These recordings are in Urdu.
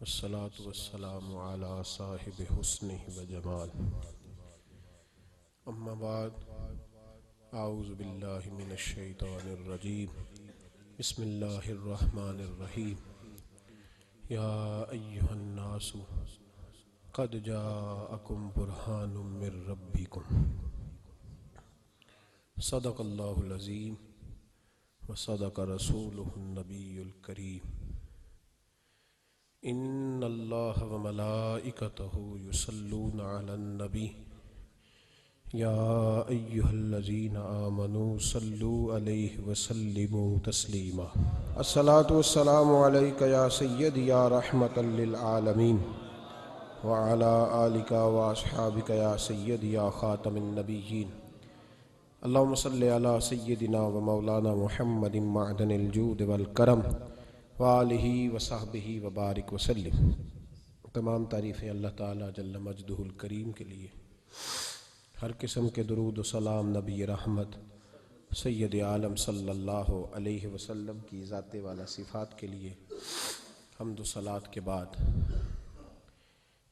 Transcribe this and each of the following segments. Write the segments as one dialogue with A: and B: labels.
A: والصلاة والسلام على صاحب حسنه وجمال. أما بعد، أعوذ بالله من الشيطان الرجيم. بسم الله الرحمن الرحيم. يا أيها الناس قد جاءكم برهان من ربكم. صدق الله العظيم وصدق رسوله النبي الكريم. إن الله وملائكته يصلون على النبي يا أيها الذين آمنوا صلوا عليه وسلموا تسليما. الصلاة والسلام عليك يا سيدي يا رحمة للعالمين وعلى آلك وأصحابك يا سيدي يا خاتم النبيين. اللهم صل على سيدنا ومولانا محمد معدن الجود والکرم وآلہ وصحبہ وبارک وسلم. تمام تعریفیں اللہ تعالیٰ جل مجدہ الکریم کے لیے. ہر قسم کے درود و سلام نبی رحمت سید عالم صلی اللہ علیہ وسلم کی ذات والا صفات کے لیے. حمد و صلات کے بعد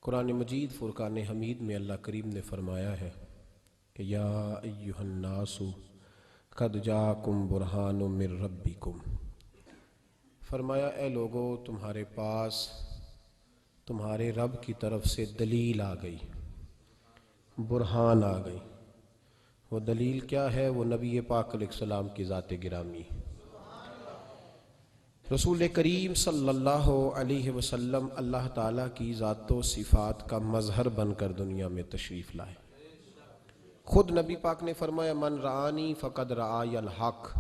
A: قرآن مجید فرقان حمید میں اللہ کریم نے فرمایا ہے کہ یا ایہا الناس قد جاءکم برہان من ربکم. فرمایا اے لوگو، تمہارے پاس تمہارے رب کی طرف سے دلیل آ گئی، برہان آ گئی. وہ دلیل کیا ہے؟ وہ نبی پاک علیہ السلام کی ذات گرامی، رسول کریم صلی اللہ علیہ وسلم اللہ تعالیٰ کی ذات و صفات کا مظہر بن کر دنیا میں تشریف لائے. خود نبی پاک نے فرمایا من رآنی فقد رآی الحق.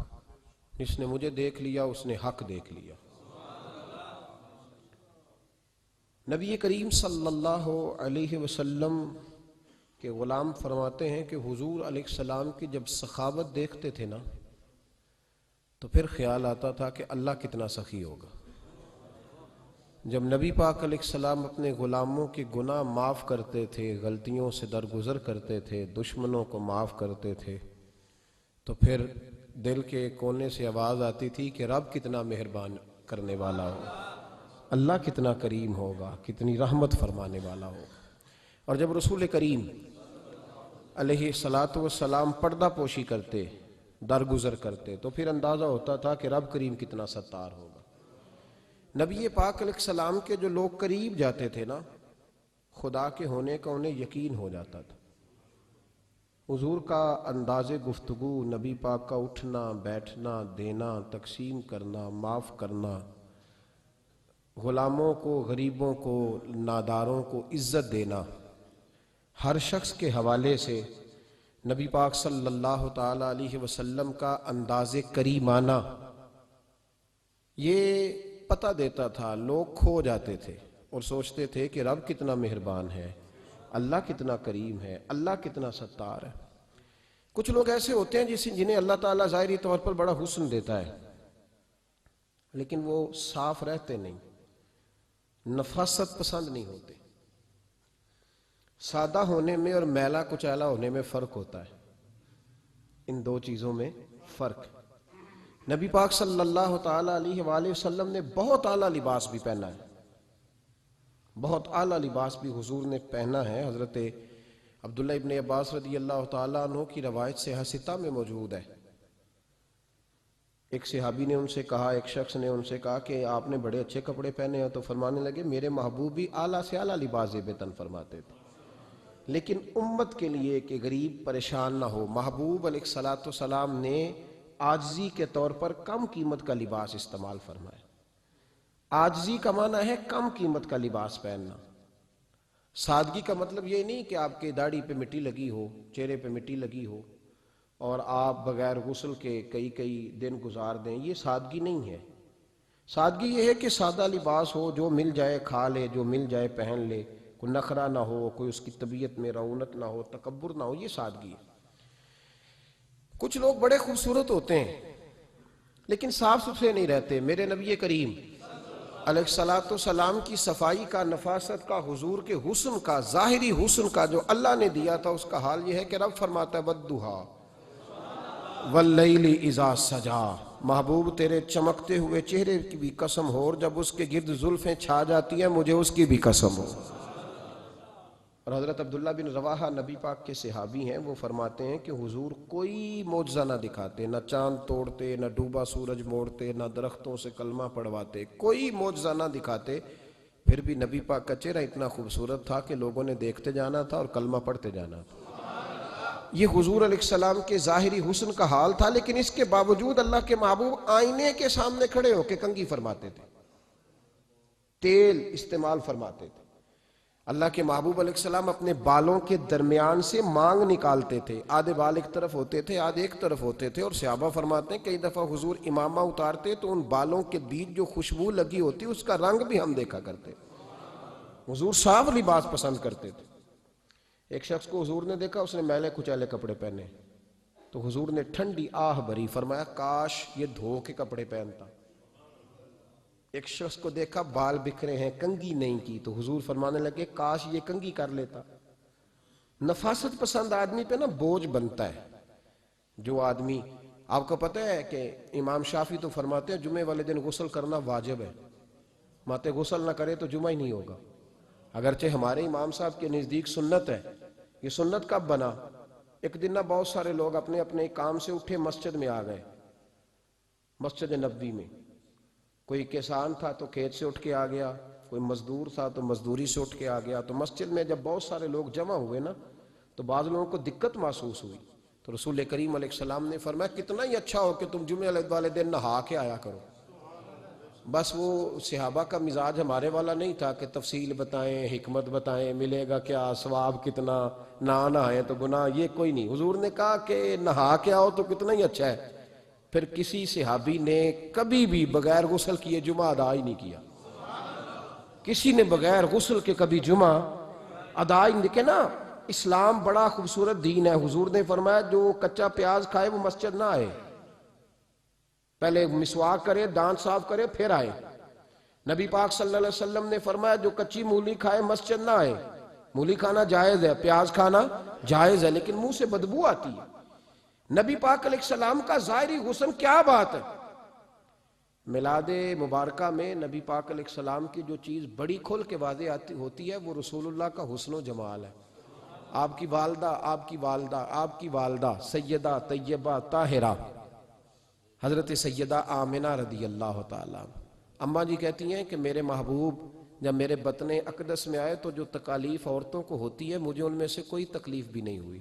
A: جس نے مجھے دیکھ لیا اس نے حق دیکھ لیا. نبی کریم صلی اللہ علیہ وسلم کے غلام فرماتے ہیں کہ حضور علیہ السلام کی جب سخاوت دیکھتے تھے نا تو پھر خیال آتا تھا کہ اللہ کتنا سخی ہوگا. جب نبی پاک علیہ السلام اپنے غلاموں کے گناہ معاف کرتے تھے، غلطیوں سے درگزر کرتے تھے، دشمنوں کو معاف کرتے تھے، تو پھر دل کے کونے سے آواز آتی تھی کہ رب کتنا مہربان کرنے والا ہو، اللہ کتنا کریم ہوگا، کتنی رحمت فرمانے والا ہو. اور جب رسول کریم علیہ السلام پردہ پوشی کرتے، درگزر کرتے، تو پھر اندازہ ہوتا تھا کہ رب کریم کتنا ستار ہوگا. نبی پاک علیہ السلام کے جو لوگ قریب جاتے تھے نا، خدا کے ہونے کا انہیں یقین ہو جاتا تھا. حضور کا انداز گفتگو، نبی پاک کا اٹھنا بیٹھنا، دینا تقسیم کرنا، معاف کرنا، غلاموں کو، غریبوں کو، ناداروں کو عزت دینا، ہر شخص کے حوالے سے نبی پاک صلی اللہ تعالیٰ علیہ وسلم کا انداز کریمانہ یہ پتہ دیتا تھا. لوگ کھو جاتے تھے اور سوچتے تھے کہ رب کتنا مہربان ہے، اللہ کتنا کریم ہے، اللہ کتنا ستار ہے. کچھ لوگ ایسے ہوتے ہیں جنہیں اللہ تعالیٰ ظاہری طور پر بڑا حسن دیتا ہے، لیکن وہ صاف رہتے نہیں، نفاست پسند نہیں ہوتے. سادہ ہونے میں اور میلا کچیلا ہونے میں فرق ہوتا ہے. ان دو چیزوں میں فرق. نبی پاک صلی اللہ تعالیٰ علیہ وآلہ وسلم نے بہت اعلیٰ لباس بھی پہنا ہے، بہت اعلیٰ لباس بھی حضور نے پہنا ہے. حضرت عبداللہ ابن عباس رضی اللہ تعالیٰ عنہ کی روایت صحیح ستہ میں موجود ہے. ایک صحابی نے ان سے کہا، ایک شخص نے ان سے کہا کہ آپ نے بڑے اچھے کپڑے پہنے ہیں. تو فرمانے لگے میرے محبوب بھی اعلیٰ سے اعلیٰ لباس زیب تن فرماتے تھے، لیکن امت کے لیے کہ غریب پریشان نہ ہو، محبوب علیہ السلام نے عاجزی کے طور پر کم قیمت کا لباس استعمال فرمایا. عاجزی کا معنی ہے کم قیمت کا لباس پہننا. سادگی کا مطلب یہ نہیں کہ آپ کے داڑھی پہ مٹی لگی ہو، چہرے پہ مٹی لگی ہو اور آپ بغیر غسل کے کئی دن گزار دیں. یہ سادگی نہیں ہے. سادگی یہ ہے کہ سادہ لباس ہو، جو مل جائے کھا لے، جو مل جائے پہن لے، کوئی نخرہ نہ ہو، کوئی اس کی طبیعت میں رعونت نہ ہو، تکبر نہ ہو. یہ سادگی ہے. کچھ لوگ بڑے خوبصورت ہوتے ہیں لیکن صاف ستھرے نہیں رہتے. میرے نبی کریم علیہ السلام کی صفائی کا، نفاست کا، حضور کے حسن کا، ظاہری حسن کا جو اللہ نے دیا تھا، اس کا حال یہ ہے کہ رب فرماتا ہے وَالضُّحَىٰ واللیل اذا سجا، محبوب تیرے چمکتے ہوئے چہرے کی بھی قسم ہو، اور جب اس کے گرد زلفیں چھا جاتی ہیں مجھے اس کی بھی قسم ہو۔ اور حضرت عبداللہ بن رواحہ نبی پاک کے صحابی ہیں، وہ فرماتے ہیں کہ حضور کوئی معجزہ نہ دکھاتے، نہ چاند توڑتے، نہ ڈوبا سورج موڑتے، نہ درختوں سے کلمہ پڑھواتے، کوئی معجزہ نہ دکھاتے، پھر بھی نبی پاک کا چہرہ اتنا خوبصورت تھا کہ لوگوں نے دیکھتے جانا تھا اور کلمہ پڑھتے جانا تھا۔ یہ حضور علیہ السلام کے ظاہری حسن کا حال تھا، لیکن اس کے باوجود اللہ کے محبوب آئینے کے سامنے کھڑے ہو کے کنگھی فرماتے تھے، تیل استعمال فرماتے تھے۔ اللہ کے محبوب علیہ السلام اپنے بالوں کے درمیان سے مانگ نکالتے تھے، آدھے بال ایک طرف ہوتے تھے، آدھے ایک طرف ہوتے تھے، اور صحابہ فرماتے ہیں کئی دفعہ حضور امامہ اتارتے تو ان بالوں کے بیچ جو خوشبو لگی ہوتی اس کا رنگ بھی ہم دیکھا کرتے۔ حضور صاف لباس پسند کرتے تھے۔ ایک شخص کو حضور نے دیکھا، اس نے میلے کچیلے کپڑے پہنے، تو حضور نے ٹھنڈی آہ بھری، فرمایا کاش یہ دھو کے کپڑے پہنتا۔ ایک شخص کو دیکھا بال بکھرے ہیں، کنگھی نہیں کی، تو حضور فرمانے لگے کاش یہ کنگھی کر لیتا۔ نفاست پسند آدمی پہ نا بوجھ بنتا ہے۔ جو آدمی، آپ کو پتہ ہے کہ امام شافعی تو فرماتے ہیں جمعے والے دن غسل کرنا واجب ہے، ماتے غسل نہ کرے تو جمعہ ہی نہیں ہوگا۔ اگرچہ ہمارے امام صاحب کے نزدیک سنت ہے۔ یہ سنت کب بنا؟ ایک دن نہ بہت سارے لوگ اپنے اپنے کام سے اٹھے مسجد میں آ گئے، مسجد نبوی میں۔ کوئی کسان تھا تو کھیت سے اٹھ کے آ گیا، کوئی مزدور تھا تو مزدوری سے اٹھ کے آ گیا۔ تو مسجد میں جب بہت سارے لوگ جمع ہوئے نا تو بعض لوگوں کو دقت محسوس ہوئی، تو رسول کریم علیہ السلام نے فرمایا کتنا ہی اچھا ہو کہ تم جمعے والے دن نہا کے آیا کرو۔ بس وہ صحابہ کا مزاج ہمارے والا نہیں تھا کہ تفصیل بتائیں، حکمت بتائیں، ملے گا کیا، ثواب کتنا، نہ نہائیں تو گناہ، یہ کوئی نہیں۔ حضور نے کہا کہ نہا کے آؤ تو کتنا ہی اچھا ہے۔ پھر کسی صحابی نے کبھی بھی بغیر غسل کیے جمعہ ادا ہی نہیں کیا۔ کسی نے بغیر غسل کے کبھی جمعہ ادا ہی نہیں کیا نا۔ اسلام بڑا خوبصورت دین ہے۔ حضور نے فرمایا جو کچا پیاز کھائے وہ مسجد نہ آئے، پہلے مسواک کرے، دانت صاف کرے، پھر آئے۔ نبی پاک صلی اللہ علیہ وسلم نے فرمایا جو کچی مولی کھائے مسجد نہ آئے۔ مولی کھانا جائز ہے، پیاز کھانا جائز ہے، لیکن منہ سے بدبو آتی ہے۔ نبی پاک علیہ السلام کا ظاہری حسن کیا بات ہے۔ میلاد مبارکہ میں نبی پاک علیہ السلام کی جو چیز بڑی کھل کے واضح ہوتی ہے وہ رسول اللہ کا حسن و جمال ہے۔ آپ کی والدہ، آپ کی والدہ، آپ کی والدہ سیدہ طیبہ طاہرہ حضرت سیدہ آمنہ رضی اللہ تعالیٰ، اماں جی کہتی ہیں کہ میرے محبوب جب میرے بطن اقدس میں آئے تو جو تکالیف عورتوں کو ہوتی ہے مجھے ان میں سے کوئی تکلیف بھی نہیں ہوئی،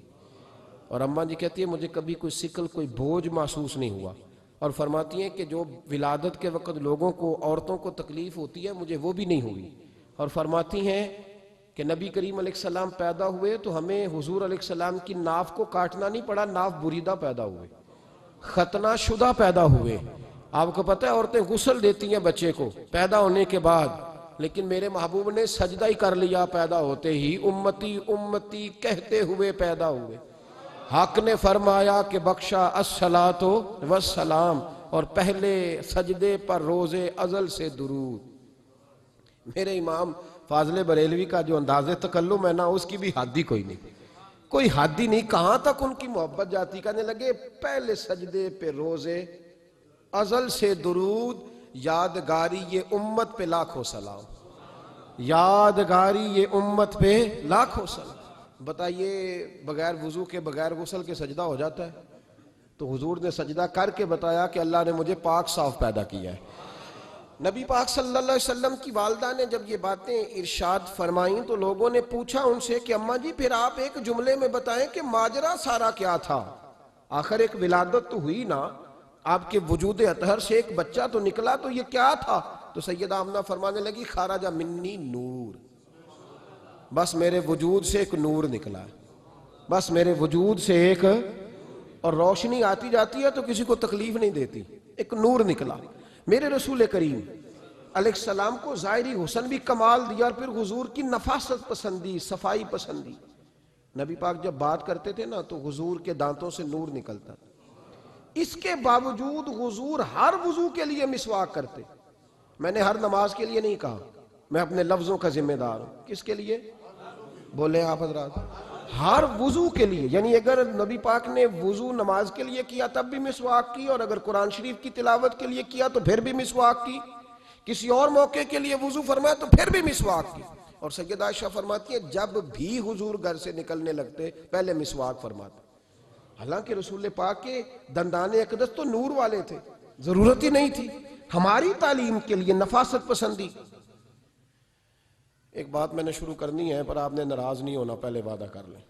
A: اور اماں جی کہتی ہیں مجھے کبھی کوئی ثقل، کوئی بوجھ محسوس نہیں ہوا، اور فرماتی ہیں کہ جو ولادت کے وقت لوگوں کو، عورتوں کو تکلیف ہوتی ہے مجھے وہ بھی نہیں ہوئی، اور فرماتی ہیں کہ نبی کریم علیہ السلام پیدا ہوئے تو ہمیں حضور علیہ السلام کی ناف کو کاٹنا نہیں پڑا، ناف بریدہ پیدا ہوئے، ختنہ شدہ پیدا ہوئے۔ آپ کو پتہ ہے عورتیں غسل دیتی ہیں بچے کو پیدا ہونے کے بعد، لیکن میرے محبوب نے سجدہ ہی کر لیا پیدا ہوتے ہی، امتی امتی کہتے ہوئے پیدا ہوئے۔ حق نے فرمایا کہ بخشا الصلاۃ والسلام، اور پہلے سجدے پر روز ازل سے درود۔ میرے امام فاضل بریلوی کا جو انداز تکلم ہے نا اس کی بھی حد ہی کوئی نہیں، کوئی حد ہی نہیں، کہاں تک ان کی محبت جاتی، کہنے لگے پہلے سجدے پہ روز ازل سے درود، یادگاری یہ امت پہ لاکھوں سلام، یادگاری یہ امت پہ لاکھوں سلام۔ بتائیے بغیر وضو کے، بغیر غسل کے سجدہ ہو جاتا ہے؟ تو حضور نے سجدہ کر کے بتایا کہ اللہ نے مجھے پاک صاف پیدا کیا ہے۔ نبی پاک صلی اللہ علیہ وسلم کی والدہ نے جب یہ باتیں ارشاد فرمائیں تو لوگوں نے پوچھا ان سے کہ اماں جی پھر آپ ایک جملے میں بتائیں کہ ماجرا سارا کیا تھا، آخر ایک ولادت تو ہوئی نا، آپ کے وجود اطہر سے ایک بچہ تو نکلا، تو یہ کیا تھا؟ تو سیدہ آمنہ فرمانے لگی خارج منی نور، بس میرے وجود سے ایک نور نکلا ہے، بس میرے وجود سے ایک، اور روشنی آتی جاتی ہے تو کسی کو تکلیف نہیں دیتی، ایک نور نکلا۔ میرے رسول کریم علیہ السلام کو ظاہری حسن بھی کمال دیا، اور پھر حضور کی نفاست پسندی، صفائی پسندی۔ نبی پاک جب بات کرتے تھے نا تو حضور کے دانتوں سے نور نکلتا تھا، اس کے باوجود حضور ہر وضو کے لیے مسواک کرتے۔ میں نے ہر نماز کے لیے نہیں کہا، میں اپنے لفظوں کا ذمہ دار ہوں۔ کس کے لیے؟ بولے آپ حضرات۔ ہر وضو کے لیے، یعنی اگر نبی پاک نے وضو نماز کے لیے کیا تب بھی مسواک کی، اور اگر قرآن شریف کی تلاوت کے لیے کیا تو پھر بھی مسواک کی، کسی اور موقع کے لیے وضو فرمایا تو پھر بھی مسواک کی۔ اور سیدہ عائشہ فرماتی ہے جب بھی حضور گھر سے نکلنے لگتے پہلے مسواک فرماتے، حالانکہ رسول پاک کے دندان اقدس تو نور والے تھے، ضرورت ہی نہیں تھی۔ ہماری تعلیم کے لیے نفاست پسندی۔ ایک بات میں نے شروع کرنی ہے پر آپ نے ناراض نہیں ہونا، پہلے وعدہ کر لیں،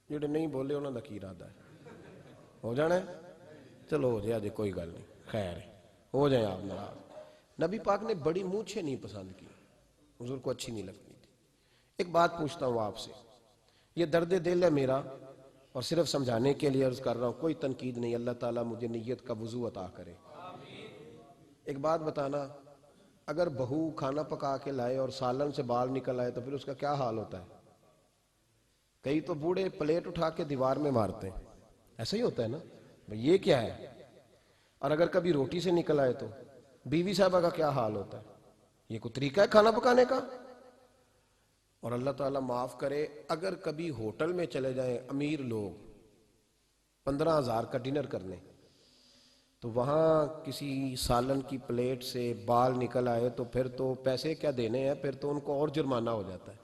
A: جڑے نہیں بولے انہوں نے کی ارادہ ہے، ہو جانا ہے، چلو ہو جائے، کوئی گل نہیں، خیر ہے، ہو جائیں آپ ناراض۔ نبی پاک نے بڑی مونچھیں نہیں پسند کی، حضور کو اچھی نہیں لگتی تھی۔ ایک بات پوچھتا ہوں آپ سے، یہ درد دل ہے میرا اور صرف سمجھانے کے لیے عرض کر رہا ہوں، کوئی تنقید نہیں، اللہ تعالیٰ مجھے نیت کا وضو عطا کرے۔ ایک بات بتانا، اگر بہو کھانا پکا کے لائے اور سالن سے بال نکل آئے تو پھر اس کا کیا حال ہوتا ہے؟ کئی تو بوڑھے پلیٹ اٹھا کے دیوار میں مارتے ہیں، ایسا ہی ہوتا ہے نا، بھئی یہ کیا ہے؟ اور اگر کبھی روٹی سے نکل آئے تو بیوی صاحبہ کا کیا حال ہوتا ہے؟ یہ کوئی طریقہ ہے کھانا پکانے کا؟ اور اللہ تعالیٰ معاف کرے، اگر کبھی ہوٹل میں چلے جائیں امیر لوگ 15,000 کا ڈنر کرنے، تو وہاں کسی سالن کی پلیٹ سے بال نکل آئے تو پھر تو پیسے کیا دینے ہیں، پھر تو ان کو اور جرمانہ ہو جاتا ہے۔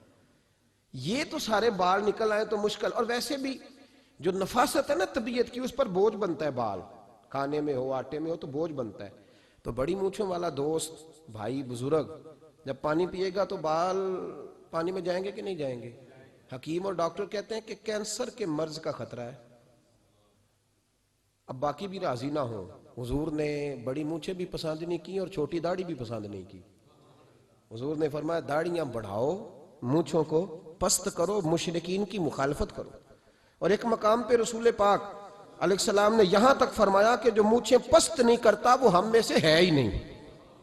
A: یہ تو سارے بال نکل آئے تو مشکل، اور ویسے بھی جو نفاست ہے نا طبیعت کی، اس پر بوجھ بنتا ہے، بال کھانے میں ہو آٹے میں ہو تو بوجھ بنتا ہے۔ تو بڑی مونچھوں والا دوست بھائی بزرگ جب پانی پیے گا تو بال پانی میں جائیں گے کہ نہیں جائیں گے؟ حکیم اور ڈاکٹر کہتے ہیں کہ کینسر کے مرض کا خطرہ ہے۔ اب باقی بھی راضی نہ ہوں، حضور نے بڑی مونچھیں بھی پسند نہیں کی اور چھوٹی داڑھی بھی پسند نہیں کی۔ حضور نے فرمایا داڑھیاں بڑھاؤ، مونچھوں کو پست کرو، مشرکین کی مخالفت کرو۔ اور ایک مقام پہ رسول پاک علیہ السلام نے یہاں تک فرمایا کہ جو مونچھیں پست نہیں کرتا وہ ہم میں سے ہے ہی نہیں۔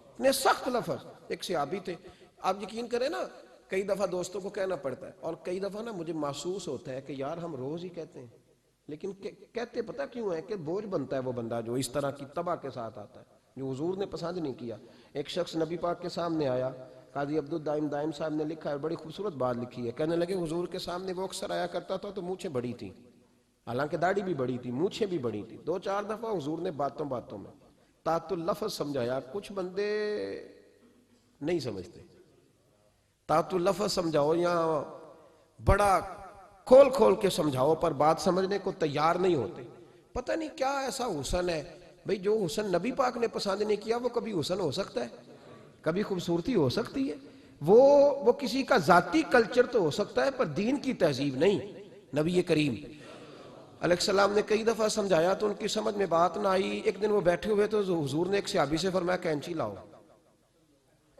A: اتنے سخت لفظ۔ ایک صحابی تھے، آپ یقین کریں نا، کئی دفعہ دوستوں کو کہنا پڑتا ہے، اور کئی دفعہ نا مجھے محسوس ہوتا ہے کہ یار ہم روز ہی کہتے ہیں، لیکن کہتے پتہ کیوں ہے کہ بوجھ بنتا ہے وہ بندہ جو اس طرح کی تباہ کے ساتھ آتا ہے، جو حضور نے پسند نہیں کیا۔ ایک شخص نبی پاک کے سامنے آیا، قاضی عبدالدائم دائم صاحب نے لکھا ہے، بڑی خوبصورت بات لکھی ہے، کہنے لگے حضور کے سامنے وہ اکثر آیا کرتا تھا تو مونچھیں بڑی تھیں، حالانکہ داڑھی بھی بڑی تھی، مونچھیں بھی بڑی تھی۔ 2-4 دفعہ حضور نے باتوں باتوں میں تات اللفظ سمجھایا، کچھ بندے نہیں سمجھتے، تات اللفظ سمجھاؤ یا بڑا کھول کھول کے سمجھاؤ پر بات سمجھنے کو تیار نہیں ہوتے۔ پتہ نہیں کیا ایسا حسن ہے، بھئی جو حسن نبی پاک نے پسند نہیں کیا وہ کبھی حسن ہو سکتا ہے، کبھی خوبصورتی ہو سکتی ہے، وہ کسی کا ذاتی کلچر تو ہو سکتا ہے پر دین کی تہذیب نہیں۔ نبی کریم علیہ السلام نے کئی دفعہ سمجھایا تو ان کی سمجھ میں بات نہ آئی۔ ایک دن وہ بیٹھے ہوئے تو حضور نے ایک صحابی سے فرمایا کینچی لاؤ،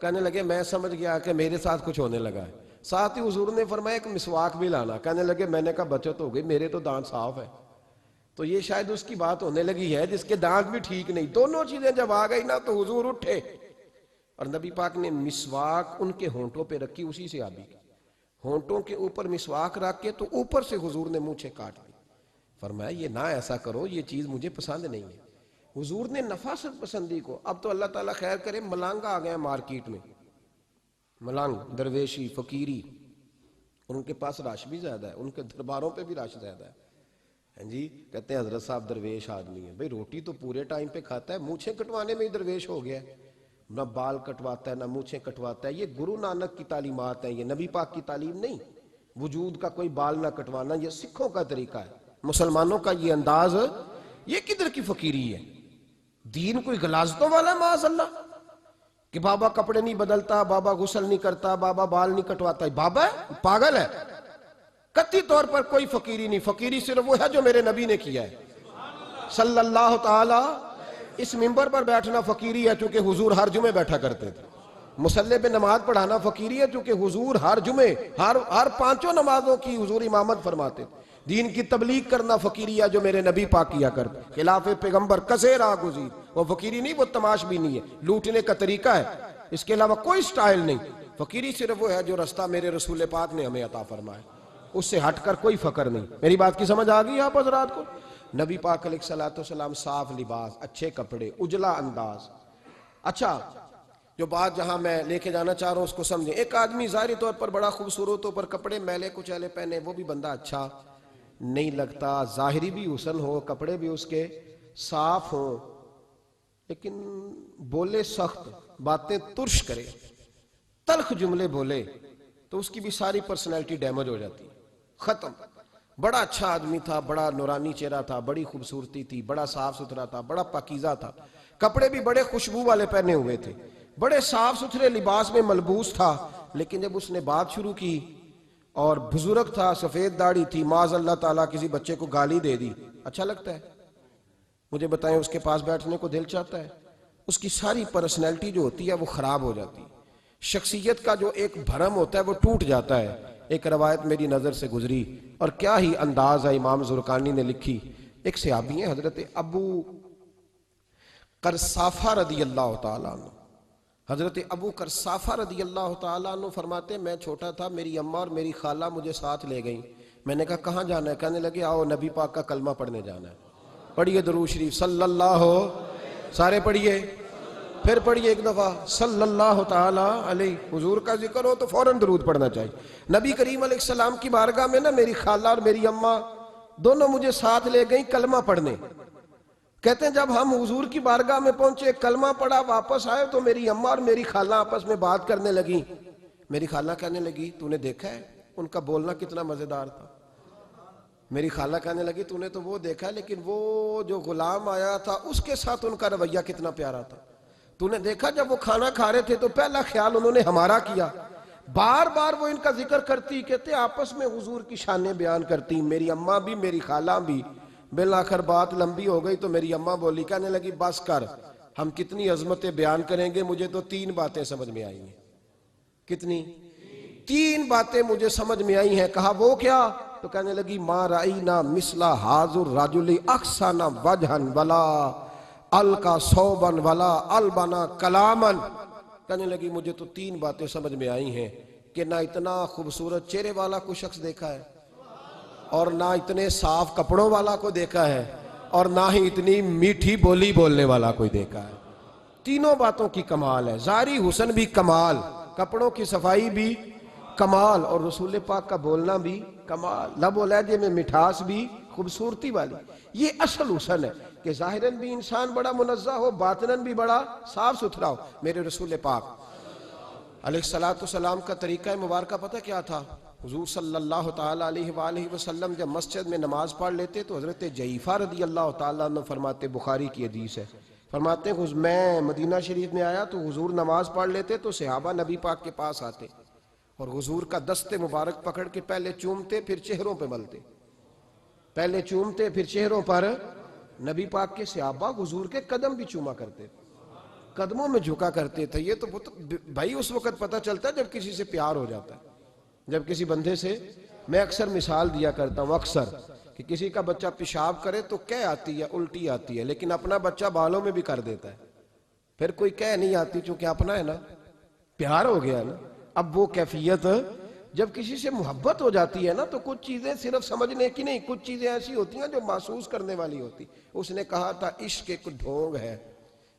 A: کہنے لگے میں سمجھ گیا کہ میرے ساتھ کچھ ہونے لگا ہے۔ ساتھ ہی حضور نے فرمایا ایک مسواک بھی لانا، کہنے لگے میں نے کہا بچت ہو گئی، میرے تو دانت صاف ہے۔ تو یہ شاید اس کی بات ہونے لگی ہے جس کے دانت بھی ٹھیک نہیں۔ دونوں چیزیں جب آ گئی نا تو حضور اٹھے اور نبی پاک نے مسواک ان کے ہونٹوں پہ رکھی، اسی سے آبی کی ہونٹوں کے اوپر مسواک رکھ کے تو اوپر سے حضور نے مونچھیں کاٹ دی۔ فرمایا یہ نہ ایسا کرو، یہ چیز مجھے پسند نہیں ہے۔ حضور نے نفاست پسندی کو، اب تو اللہ تعالیٰ خیر کرے ملانگا آ گئے مارکیٹ میں، ملنگ درویشی فقیری، اور ان کے پاس رش بھی زیادہ ہے، ان کے درباروں پہ بھی رش زیادہ ہے۔ ہاں جی، کہتے ہیں حضرت صاحب درویش آدمی ہے، بھئی روٹی تو پورے ٹائم پہ کھاتا ہے، مونچھیں کٹوانے میں ہی درویش ہو گیا ہے، نہ بال کٹواتا ہے نہ مونچھیں کٹواتا ہے۔ یہ گرو نانک کی تعلیمات ہیں، یہ نبی پاک کی تعلیم نہیں۔ وجود کا کوئی بال نہ کٹوانا یہ سکھوں کا طریقہ ہے، مسلمانوں کا یہ انداز، یہ کدھر کی فقیری ہے؟ دین کوئی غلاظتوں والا ہے معاذ اللہ، کہ بابا کپڑے نہیں بدلتا، بابا غسل نہیں کرتا، بابا بال نہیں کٹواتا، بابا ہے پاگل ہے؟ قطعی طور پر کوئی فقیری نہیں، فقیری صرف وہ ہے جو میرے نبی نے کیا ہے صلی اللہ تعالی۔ اس منبر پر بیٹھنا فقیری ہے چونکہ حضور ہر جمعے بیٹھا کرتے تھے، مصلی پہ نماز پڑھانا فقیری ہے چونکہ حضور ہر جمعے ہر 5 نمازوں کی حضور امامت فرماتے تھے۔ دین کی تبلیغ کرنا فقیری ہے جو میرے نبی پاک کیا کرتے، خلاف پیغمبر کسے راہ گزیر، وہ فقیری نہیں، وہ تماش بھی نہیں ہے، لوٹنے کا طریقہ ہے، اس کے علاوہ کوئی سٹائل نہیں۔ فقیری صرف وہ ہے جو رستہ میرے رسول پاک نے ہمیں عطا فرمایا، اس سے ہٹ کر کوئی فقر نہیں۔ میری بات کی سمجھ آ گئی آپ حضرات کو؟ نبی پاک علیہ السلام صاف لباس، اچھے کپڑے، اجلا انداز۔ اچھا جو بات جہاں میں لے کے جانا چاہ رہا ہوں اس کو سمجھیں. ایک آدمی ظاہری طور پر بڑا خوبصورت ہو پر کپڑے میلے کچیلے پہنے، وہ بھی بندہ اچھا نہیں لگتا. ظاہری بھی حسن ہو، کپڑے بھی اس کے صاف ہوں، لیکن بولے سخت، باتیں ترش کرے، تلخ جملے بولے، تو اس کی بھی ساری پرسنالٹی ڈیمیج ہو جاتی، ختم. بڑا اچھا آدمی تھا، بڑا نورانی چہرہ تھا، بڑی خوبصورتی تھی، بڑا صاف ستھرا تھا، بڑا پاکیزہ تھا، کپڑے بھی بڑے خوشبو والے پہنے ہوئے تھے، بڑے صاف ستھرے لباس میں ملبوس تھا. لیکن جب اس نے بات شروع کی اور بزرگ تھا، سفید داڑھی تھی، معاذ اللہ تعالیٰ کسی بچے کو گالی دے دی، اچھا لگتا ہے؟ مجھے بتائیں اس کے پاس بیٹھنے کو دل چاہتا ہے؟ اس کی ساری پرسنالٹی جو ہوتی ہے وہ خراب ہو جاتی ہے، شخصیت کا جو ایک بھرم ہوتا ہے وہ ٹوٹ جاتا ہے. ایک روایت میری نظر سے گزری اور کیا ہی انداز ہے، امام زرقانی نے لکھی. ایک صحابی ہیں حضرت ابو قرصافہ رضی اللہ تعالیٰ عنہ. حضرت ابو قرصافہ رضی اللہ تعالیٰ عنہ فرماتے میں چھوٹا تھا، میری اماں اور میری خالہ مجھے ساتھ لے گئیں. میں نے کہا کہاں جانا ہے؟ کہنے لگے آؤ نبی پاک کا کلمہ پڑھنے جانا ہے. پڑھیے درود شریف صلی اللہ ہو، سارے پڑھیے، پھر پڑھیے ایک دفعہ صلی اللہ تعالیٰ علیہ. حضور کا ذکر ہو تو فوراً درود پڑھنا چاہیے. نبی کریم علیہ السلام کی بارگاہ میں نا میری خالہ اور میری اماں دونوں مجھے ساتھ لے گئیں کلمہ پڑھنے. کہتے ہیں جب ہم حضور کی بارگاہ میں پہنچے، کلمہ پڑھا، واپس آئے تو میری اماں اور میری خالہ آپس میں بات کرنے لگیں. میری خالہ کہنے لگی تو نے دیکھا ہے ان کا بولنا کتنا مزیدار تھا؟ میری خالہ کہنے لگی تو نے تو وہ دیکھا ہے، لیکن وہ جو غلام آیا تھا اس کے ساتھ ان کا رویہ کتنا پیارا تھا. تو نے دیکھا جب وہ کھانا کھا رہے تھے تو پہلا خیال انہوں نے ہمارا کیا. بار بار وہ ان کا ذکر کرتی، کہتے آپس میں حضور کی شانیں بیان کرتی، میری اماں بھی میری خالہ بھی. بالآخر بات لمبی ہو گئی تو میری اماں بولی، کہنے لگی بس کر، ہم کتنی عظمتیں بیان کریں گے، مجھے تو 3 باتیں سمجھ میں آئی ہیں. کتنی؟ 3 باتیں مجھے سمجھ میں آئی ہیں. کہا وہ کیا؟ تو کہنے لگی ما رأینا مثل ھذا الرجل احسن وجھا ولا القا صوبا ولا البنا کلاما. کہنے لگی مجھے تو 3 باتیں سمجھ میں آئی ہیں کہ نہ اتنا خوبصورت چہرے والا کوئی شخص دیکھا ہے، اور نہ اتنے صاف کپڑوں والا کو دیکھا ہے، اور نہ ہی اتنی میٹھی بولی بولنے والا کوئی دیکھا ہے. تینوں باتوں کی کمال ہے. ظاہری حسن بھی کمال، کپڑوں کی صفائی بھی کمال، اور رسول پاک کا بولنا بھی کمال، لب و لہجے میں مٹھاس بھی خوبصورتی والی. یہ اصل حسن ہے کہ ظاہراً بھی انسان بڑا منزہ ہو، باطناً بھی بڑا صاف ستھرا ہو. میرے رسول پاک علیہ السلام کا طریقہ مبارکہ پتہ کیا تھا؟ حضور صلی اللہ تعالیٰ علیہ وآلہ وسلم جب مسجد میں نماز پڑھ لیتے تو حضرت جعفہ رضی اللہ تعالیٰ عنہ فرماتے، بخاری کی حدیث ہے، فرماتے ہیں میں مدینہ شریف میں آیا تو حضور نماز پڑھ لیتے تو صحابہ نبی پاک کے پاس آتے اور حضور کا دست مبارک پکڑ کے پہلے چومتے پھر چہروں پہ ملتے، پہلے چومتے پھر چہروں پر. نبی پاک کے صحابہ حضور کے قدم بھی چوما کرتے، قدموں میں جھکا کرتے تھے. یہ تو بھائی اس وقت پتہ چلتا ہے جب کسی سے پیار ہو جاتا ہے، جب کسی بندے سے. میں اکثر مثال دیا کرتا ہوں اکثر کہ کسی کا بچہ پیشاب کرے تو کہہ آتی ہے، الٹی آتی ہے، لیکن اپنا بچہ بالوں میں بھی کر دیتا ہے، پھر کوئی کہہ نہیں آتی چونکہ اپنا ہے نا، پیار ہو گیا نا. اب وہ کیفیت جب کسی سے محبت ہو جاتی ہے نا تو کچھ چیزیں صرف سمجھنے کی نہیں، کچھ چیزیں ایسی ہوتی ہیں جو محسوس کرنے والی ہوتی. اس نے کہا تھا عشق ایک ڈھونگ ہے،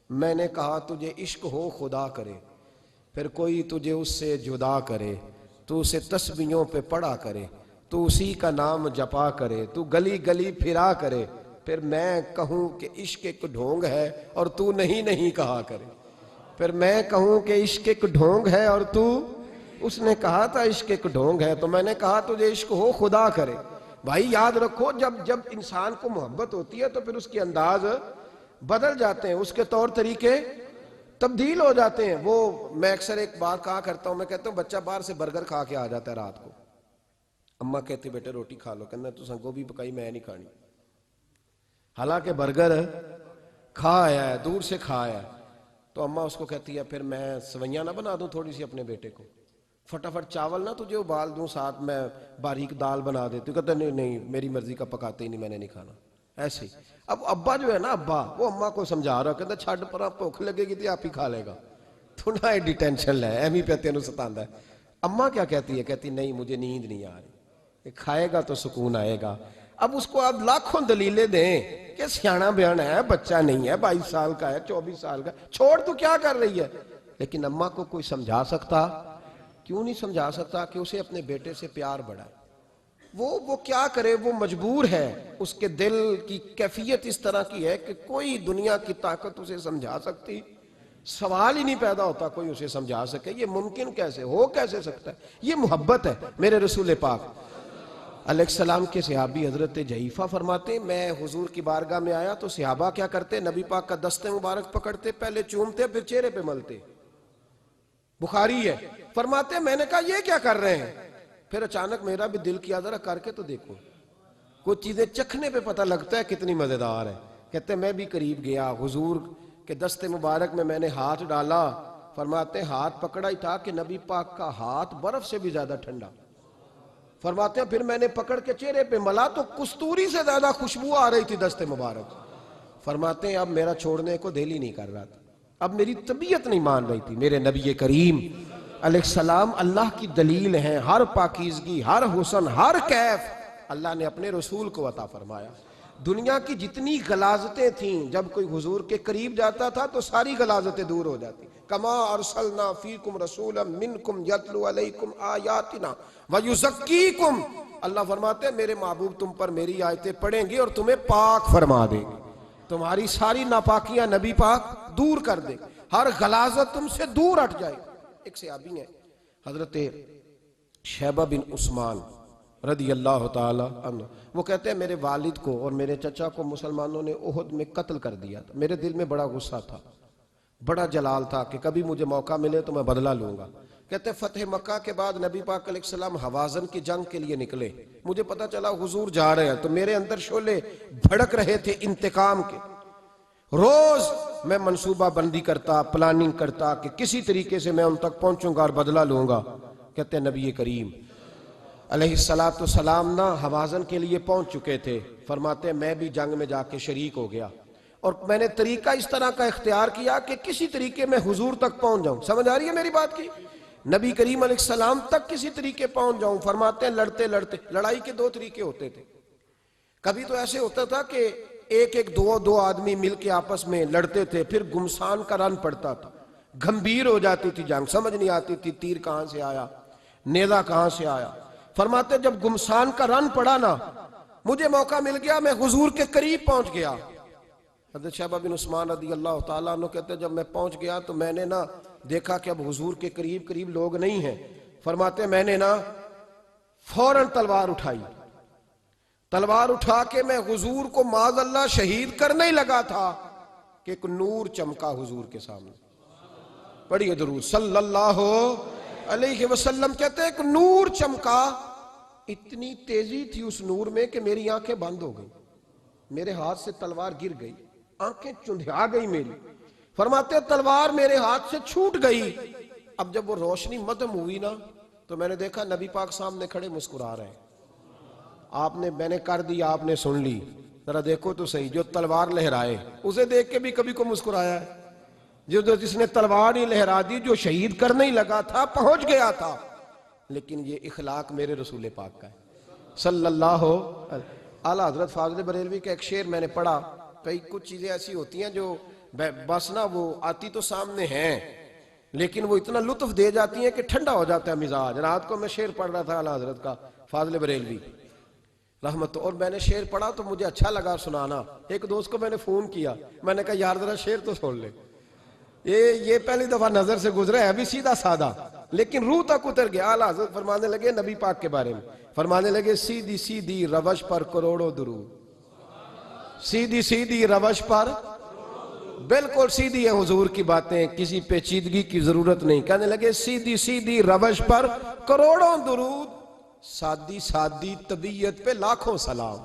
A: میں نے کہا تجھے عشق ہو خدا کرے، پھر کوئی تجھے اس سے جدا کرے، تو اسے تسبیحوں پہ پڑھا کرے، تو اسی کا نام جپا کرے، تو گلی گلی پھرا کرے، پھر میں کہوں کہ عشق ایک ڈھونگ ہے اور تو نہیں کہا کرے، پھر میں کہوں کہ عشق ایک ڈھونگ ہے اور تو. اس نے کہا تھا عشق ایک ڈھونگ ہے تو میں نے کہا تجھے عشق ہو خدا کرے. بھائی یاد رکھو جب انسان کو محبت ہوتی ہے تو پھر اس کے انداز بدل جاتے ہیں، اس کے طور طریقے تبدیل ہو جاتے ہیں. وہ میں اکثر ایک بات کہا کرتا ہوں، میں کہتا ہوں بچہ باہر سے برگر کھا کے آ جاتا ہے رات کو، اماں کہتی بیٹے روٹی کھا لو، کہنا تو سنگو بھی پکائی میں نہیں کھانی، حالانکہ برگر کھا آیا ہے، دور سے کھا آیا ہے. تو اماں اس کو کہتی ہے پھر میں سوئیاں نہ بنا دوں تھوڑی سی اپنے بیٹے کو، فٹافٹ چاول نہ تجھے ابال دوں، ساتھ میں باریک دال بنا دیتی. کہتا نہیں میری مرضی کا پکاتے ہی نہیں، میں نے نہیں کھانا. ایسے اب ابا جو ہے نا، ابا وہ اماں کو سمجھا رہا، کہتا چھڈ پرا بھوک لگے گی تو آپ ہی کھا لے گا، تو نہ ایڈی ٹینشن لے، ایویں پہ تینوں ستاندا ہے. اماں کیا کہتی ہے؟ کہتی نہیں مجھے نیند نہیں آ رہی، کھائے گا تو سکون آئے گا. اب اس کو آپ لاکھوں دلیلیں دیں کہ سیاںا بیان ہے، بچہ نہیں ہے، 22 سال کا ہے، 24 سال کا، چھوڑ تو کیا کر رہی ہے؟ لیکن اماں کو کوئی سمجھا سکتا؟ کیوں نہیں سمجھا سکتا کہ اسے اپنے بیٹے سے پیار بڑھائے؟ وہ کیا کرے، وہ مجبور ہے، اس کے دل کی کیفیت اس طرح کی ہے کہ کوئی دنیا کی طاقت اسے سمجھا سکتی؟ سوال ہی نہیں پیدا ہوتا کوئی اسے سمجھا سکے۔ یہ ممکن کیسے ہو، کیسے سکتا ہے؟ یہ محبت ہے۔ میرے رسول پاک علیہ السلام کے صحابی حضرت جعفہ فرماتے ہیں میں حضور کی بارگاہ میں آیا تو صحابہ کیا کرتے؟ نبی پاک کا دست مبارک پکڑتے، پہلے چومتے پھر چہرے پہ ملتے، بخاری ہے۔ فرماتے میں نے کہا یہ کیا کر رہے ہیں؟ پھر اچانک میرا بھی دل کیا ذرا کر کے تو دیکھو، کچھ چیزیں چکھنے پہ پتہ لگتا ہے کتنی مزیدار ہے۔ کہتے میں بھی قریب گیا، حضور کے دست مبارک میں نے ہاتھ ڈالا، فرماتے ہاتھ پکڑا ہی تھا کہ نبی پاک کا ہاتھ برف سے بھی زیادہ ٹھنڈا۔ فرماتے ہیں پھر میں نے پکڑ کے چہرے پہ ملا تو کستوری سے زیادہ خوشبو آ رہی تھی دست مبارک۔ فرماتے ہیں اب میرا چھوڑنے کو دل ہی نہیں کر رہا تھا، اب میری طبیعت نہیں مان رہی تھی۔ میرے نبی کریم علیہ السلام اللہ کی دلیل ہیں، ہر پاکیزگی، ہر حسن، ہر کیف اللہ نے اپنے رسول کو عطا فرمایا۔ دنیا کی جتنی غلاظتیں تھیں جب کوئی حضور کے قریب جاتا تھا تو ساری غلاظتیں دور ہو جاتی۔ کما ارسلنا فیکم رسولا منکم یتلو علیکم آیاتنا ویزکیکم، اللہ فرماتے ہیں میرے محبوب تم پر میری آیتیں پڑھیں گے اور تمہیں پاک فرما دیں گے، تمہاری ساری ناپاکیاں نبی پاک دور کر دیں، ہر غلاظت تم سے دور ہٹ جائے۔ ایک صحابی ہیں حضرت شیبہ بن عثمان رضی اللہ تعالی عنہ، وہ کہتے ہیں میرے والد کو اور میرے چچا کو مسلمانوں نے احد میں قتل کر دیا تھا، میرے دل میں بڑا غصہ تھا، بڑا جلال تھا کہ کبھی مجھے موقع ملے تو میں بدلہ لوں گا۔ کہتے ہیں فتح مکہ کے بعد نبی پاک علیہ السلام حوازن کی جنگ کے لیے نکلے، مجھے پتہ چلا حضور جا رہے ہیں تو میرے اندر شعلے بھڑک رہے تھے انتقام کے۔ روز میں منصوبہ بندی کرتا، پلاننگ کرتا کہ کسی طریقے سے میں ان تک پہنچوں گا اور بدلہ لوں گا۔ کہتے ہیں نبی کریم علیہ السلام نا حوازن کے لیے پہنچ چکے تھے، فرماتے ہیں میں بھی جنگ میں جا کے شریک ہو گیا اور میں نے طریقہ اس طرح کا اختیار کیا کہ کسی طریقے میں حضور تک پہنچ جاؤں۔ سمجھ آ رہی ہے میری بات کی؟ نبی کریم علیہ السلام تک کسی طریقے پہنچ جاؤں۔ فرماتے ہیں لڑتے لڑتے، لڑائی کے دو طریقے ہوتے تھے، کبھی تو ایسے ہوتا تھا کہ ایک دو آدمی مل کے آپس میں لڑتے تھے، پھر گمسان کا رن پڑتا تھا، گھمبیر ہو جاتی تھی جنگ، سمجھ نہیں آتی تھی تیر کہاں سے آیا، نیزہ کہاں سے آیا۔ فرماتے جب گمسان کا رن پڑا نا، مجھے موقع مل گیا، میں حضور کے قریب پہنچ گیا۔ حضرت شیبہ بن عثمان رضی اللہ تعالیٰ عنہ کہتے ہیں جب میں پہنچ گیا تو میں نے نا دیکھا کہ اب حضور کے قریب لوگ نہیں ہیں۔ فرماتے میں نے نا فوراً تلوار اٹھائی، تلوار اٹھا کے میں حضور کو معاذ اللہ شہید کرنے ہی لگا تھا کہ ایک نور چمکا حضور کے سامنے۔ پڑھیے درود صلی اللہ علیہ وسلم۔ کہتے ہیں ایک نور چمکا، اتنی تیزی تھی اس نور میں کہ میری آنکھیں بند ہو گئی، میرے ہاتھ سے تلوار گر گئی، آنکھیں چندھیا گئی میری۔ فرماتے تلوار میرے ہاتھ سے چھوٹ گئی۔ اب جب وہ روشنی مدھم ہوئی نا تو میں نے دیکھا نبی پاک سامنے کھڑے مسکرا رہے ہیں۔ میں نے کر دی، آپ نے سن لی، ذرا دیکھو تو صحیح، جو تلوار لہرائے اسے دیکھ کے بھی کبھی کو مسکرایا ہے، جس نے تلوار ہی لہرا دی، جو شہید کرنے ہی لگا تھا، پہنچ گیا تھا۔ لیکن یہ اخلاق میرے رسول پاک کا ہے صلی اللہ اعلیٰ حضرت فاضل بریلوی کا ایک شعر میں نے پڑھا۔ کچھ چیزیں ایسی ہوتی ہیں جو بس نا وہ آتی تو سامنے ہیں لیکن وہ اتنا لطف دے جاتی ہیں کہ ٹھنڈا ہو جاتا ہے مزاج۔ رات کو میں شعر پڑھ رہا تھا اعلیٰ حضرت کا فاضل بریلوی رحمت، اور میں نے شعر پڑھا تو مجھے اچھا لگا سنانا۔ ایک دوست کو میں نے فون کیا، میں نے کہا یار ذرا شعر تو سن لے، یہ پہلی دفعہ نظر سے گزرا ہے، ابھی سیدھا سادہ لیکن روح تک اتر گیا۔ اعلیٰ حضرت فرمانے لگے نبی پاک کے بارے میں، فرمانے لگے سیدھی سیدھی روش پر کروڑوں درود، سیدھی سیدھی روش پر، بالکل سیدھی ہے حضور کی باتیں، کسی پیچیدگی کی ضرورت نہیں۔ کہنے لگے سیدھی سیدھی روش پر کروڑوں درود، سادی سادی طبیعت پہ لاکھوں سلام،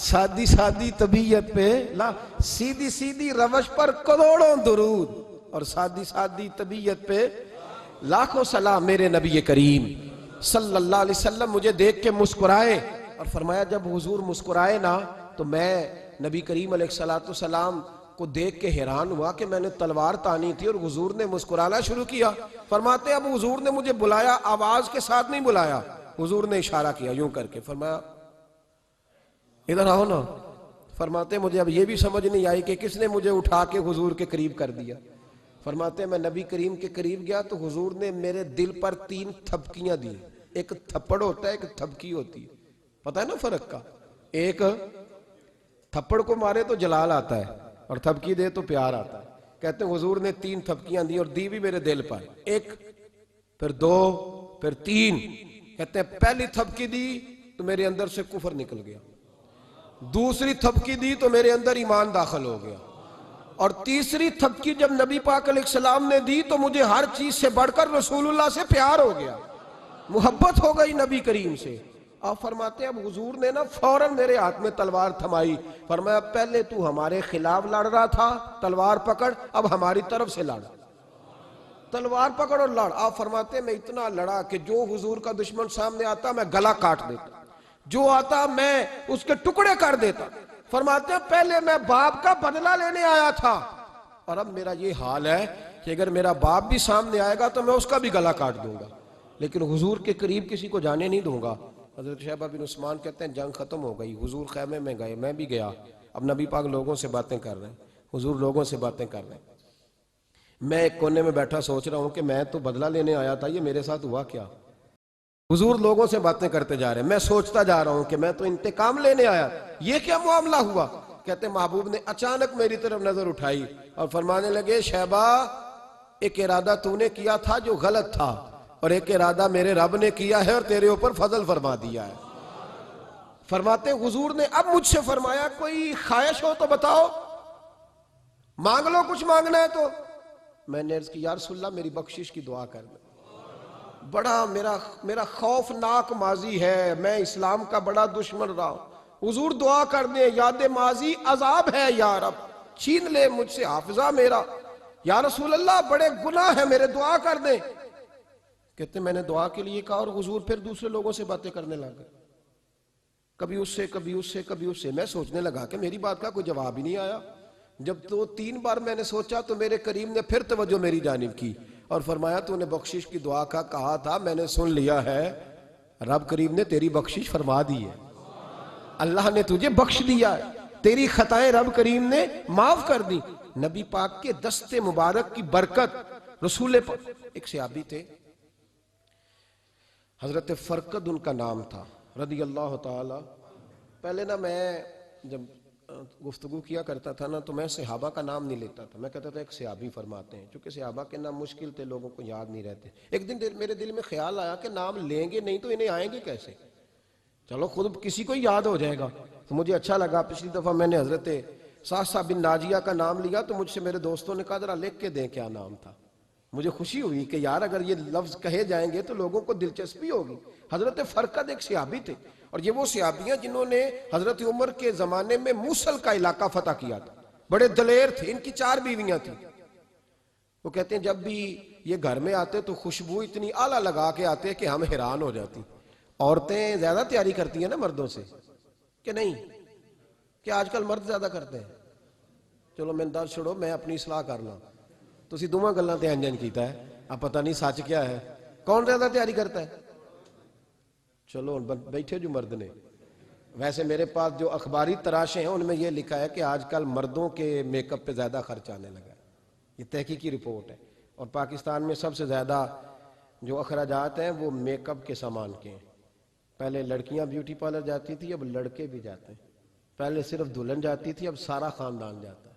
A: سادی سادی طبیعت پہ سیدھی سیدھی روش پر کروڑوں درود اور سادی سادی طبیعت پہ لاکھوں سلام۔ میرے نبی کریم صلی اللہ علیہ وسلم مجھے دیکھ کے مسکرائے اور فرمایا جب حضور مسکرائے نا تو میں نبی کریم علیہ السلام کو دیکھ کے حیران ہوا کہ میں نے تلوار تانی تھی اور حضور نے مسکرانا شروع کیا۔ فرماتے اب حضور نے مجھے بلایا، آواز کے ساتھ نہیں بلایا، حضور نے اشارہ کیا یوں کر کے، فرمایا ادھر آؤ نا۔ فرماتے مجھے اب یہ بھی سمجھ نہیں آئی کہ کس نے مجھے اٹھا کے حضور کے قریب کر دیا۔ فرماتے ہیں میں نبی کریم کے قریب گیا تو حضور نے میرے دل پر 3 تھپکیاں دی. ایک تھپڑ ہوتا ہے، ایک تھپکی ہوتی ہے، پتہ ہے نا فرق کا؟ ایک تھپڑ کو مارے تو جلال آتا ہے اور تھپکی دے تو پیار آتا ہے. کہتے ہیں حضور نے 3 تھپکیاں دی اور دی بھی میرے دل پر، 1 پھر 2 پھر 3. کہتے ہیں پہلی تھپکی دی تو میرے اندر سے کفر نکل گیا، دوسری تھپکی دی تو میرے اندر ایمان داخل ہو گیا، اور تیسری تھپکی جب نبی پاک علیہ السلام نے دی تو مجھے ہر چیز سے بڑھ کر رسول اللہ سے پیار ہو گیا، محبت ہو گئی نبی کریم سے. آپ فرماتے ہیں اب حضور نے نا فوراً میرے ہاتھ میں تلوار تھمائی. فرمایا پہلے تو ہمارے خلاف لڑ رہا تھا، تلوار پکڑ، اب ہماری طرف سے لڑ، تلوار پکڑ اور لڑ. آپ فرماتے ہیں میں اتنا لڑا کہ جو حضور کا دشمن سامنے آتا میں گلا کاٹ دیتا، جو آتا میں اس کے ٹکڑے کر دیتا. فرماتے ہیں پہلے میں باپ کا بدلہ لینے آیا تھا اور اب میرا یہ حال ہے کہ اگر میرا باپ بھی سامنے آئے گا تو میں اس کا بھی گلا کاٹ دوں گا، لیکن حضور کے قریب کسی کو جانے نہیں دوں گا. حضرت شیبہ بن عثمان کہتے ہیں جنگ ختم ہو گئی، حضور خیمے میں گئے، میں بھی گیا. اب نبی پاک لوگوں سے باتیں کر رہے ہیں، حضور لوگوں سے باتیں کر رہے ہیں. میں ایک کونے میں بیٹھا سوچ رہا ہوں کہ میں تو بدلہ لینے آیا تھا، یہ میرے ساتھ ہوا کیا؟ حضور لوگوں سے باتیں کرتے جا رہے ہیں، میں سوچتا جا رہا ہوں کہ میں تو انتقام لینے آیا، یہ کیا معاملہ ہوا؟ کہتے ہیں محبوب نے اچانک میری طرف نظر اٹھائی اور فرمانے لگے شیبہ ایک ارادہ تو نے کیا تھا جو غلط تھا، اور ایک ارادہ میرے رب نے کیا ہے اور تیرے اوپر فضل فرما دیا ہے. فرماتے حضور نے اب مجھ سے فرمایا کوئی خواہش ہو تو بتاؤ، مانگ لو کچھ مانگنا ہے تو. میں نے عرض کی یا رسول اللہ میری بخشش کی دعا کر دیں، بڑا میرا خوفناک ماضی ہے، میں اسلام کا بڑا دشمن رہا ہوں، حضور دعا کر دیں، یاد ماضی عذاب ہے یا رب، چھین لے مجھ سے حافظہ میرا، یا رسول اللہ بڑے گناہ ہیں میرے، دعا کر دیں. کہتے ہیں میں نے دعا کے لیے کہا اور حضور پھر دوسرے لوگوں سے باتیں کرنے لگے، کبھی اس سے کبھی اس سے کبھی اس سے. میں سوچنے لگا کہ میری بات کا کوئی جواب ہی نہیں آیا. جب تو 3 بار میں نے سوچا تو میرے کریم نے پھر توجہ میری جانب کی اور فرمایا تو نے بخشش کی دعا کا کہا تھا، میں نے سن لیا ہے، رب کریم نے تیری بخشش فرما دی ہے، اللہ نے تجھے بخش دیا ہے، تیری خطائیں رب کریم نے معاف کر دی. نبی پاک کے دست مبارک کی برکت. رسول پاک ایک صحابی تھے حضرت فرقد ان کا نام تھا رضی اللہ تعالی. پہلے نا میں جب گفتگو کیا کرتا تھا نا تو میں صحابہ کا نام نہیں لیتا تھا، میں کہتا تھا ایک صحابی فرماتے ہیں، چونکہ صحابہ کے نام مشکل تھے، لوگوں کو یاد نہیں رہتے. ایک دن میرے دل میں خیال آیا کہ نام لیں گے نہیں تو انہیں آئیں گے کیسے، چلو خود کسی کو یاد ہو جائے گا. تو مجھے اچھا لگا، پچھلی دفعہ میں نے حضرت ساسا بن ناجیہ کا نام لیا تو مجھ سے میرے دوستوں نے کہا ذرا لکھ کے دیں کیا نام تھا. مجھے خوشی ہوئی کہ یار اگر یہ لفظ کہے جائیں گے تو لوگوں کو دلچسپی ہوگی. حضرت فرقد ایک صحابی تھے اور یہ وہ صحابی ہیں جنہوں نے حضرت عمر کے زمانے میں موصل کا علاقہ فتح کیا تھا، بڑے دلیر تھے. ان کی 4 بیویاں تھیں. وہ کہتے ہیں جب بھی یہ گھر میں آتے تو خوشبو اتنی اعلیٰ لگا کے آتے کہ ہم حیران ہو جاتی. عورتیں زیادہ تیاری کرتی ہیں نا مردوں سے کہ نہیں، کہ آج کل مرد زیادہ کرتے ہیں. چلو میں درد چھوڑو، میں اپنی اصلاح کرنا. تسی دوواں گلاں تے انجن کیتا ہے، اب پتہ نہیں سچ کیا ہے، کون زیادہ تیاری کرتا ہے؟ چلو بیٹھے جو مرد نے. ویسے میرے پاس جو اخباری تراشے ہیں ان میں یہ لکھا ہے کہ آج کل مردوں کے میک اپ پہ زیادہ خرچ آنے لگا ہے، یہ تحقیقی رپورٹ ہے. اور پاکستان میں سب سے زیادہ جو اخراجات ہیں وہ میک اپ کے سامان کے ہیں. پہلے لڑکیاں بیوٹی پارلر جاتی تھی، اب لڑکے بھی جاتے ہیں. پہلے صرف دلہن جاتی تھی، اب سارا خاندان جاتا ہے.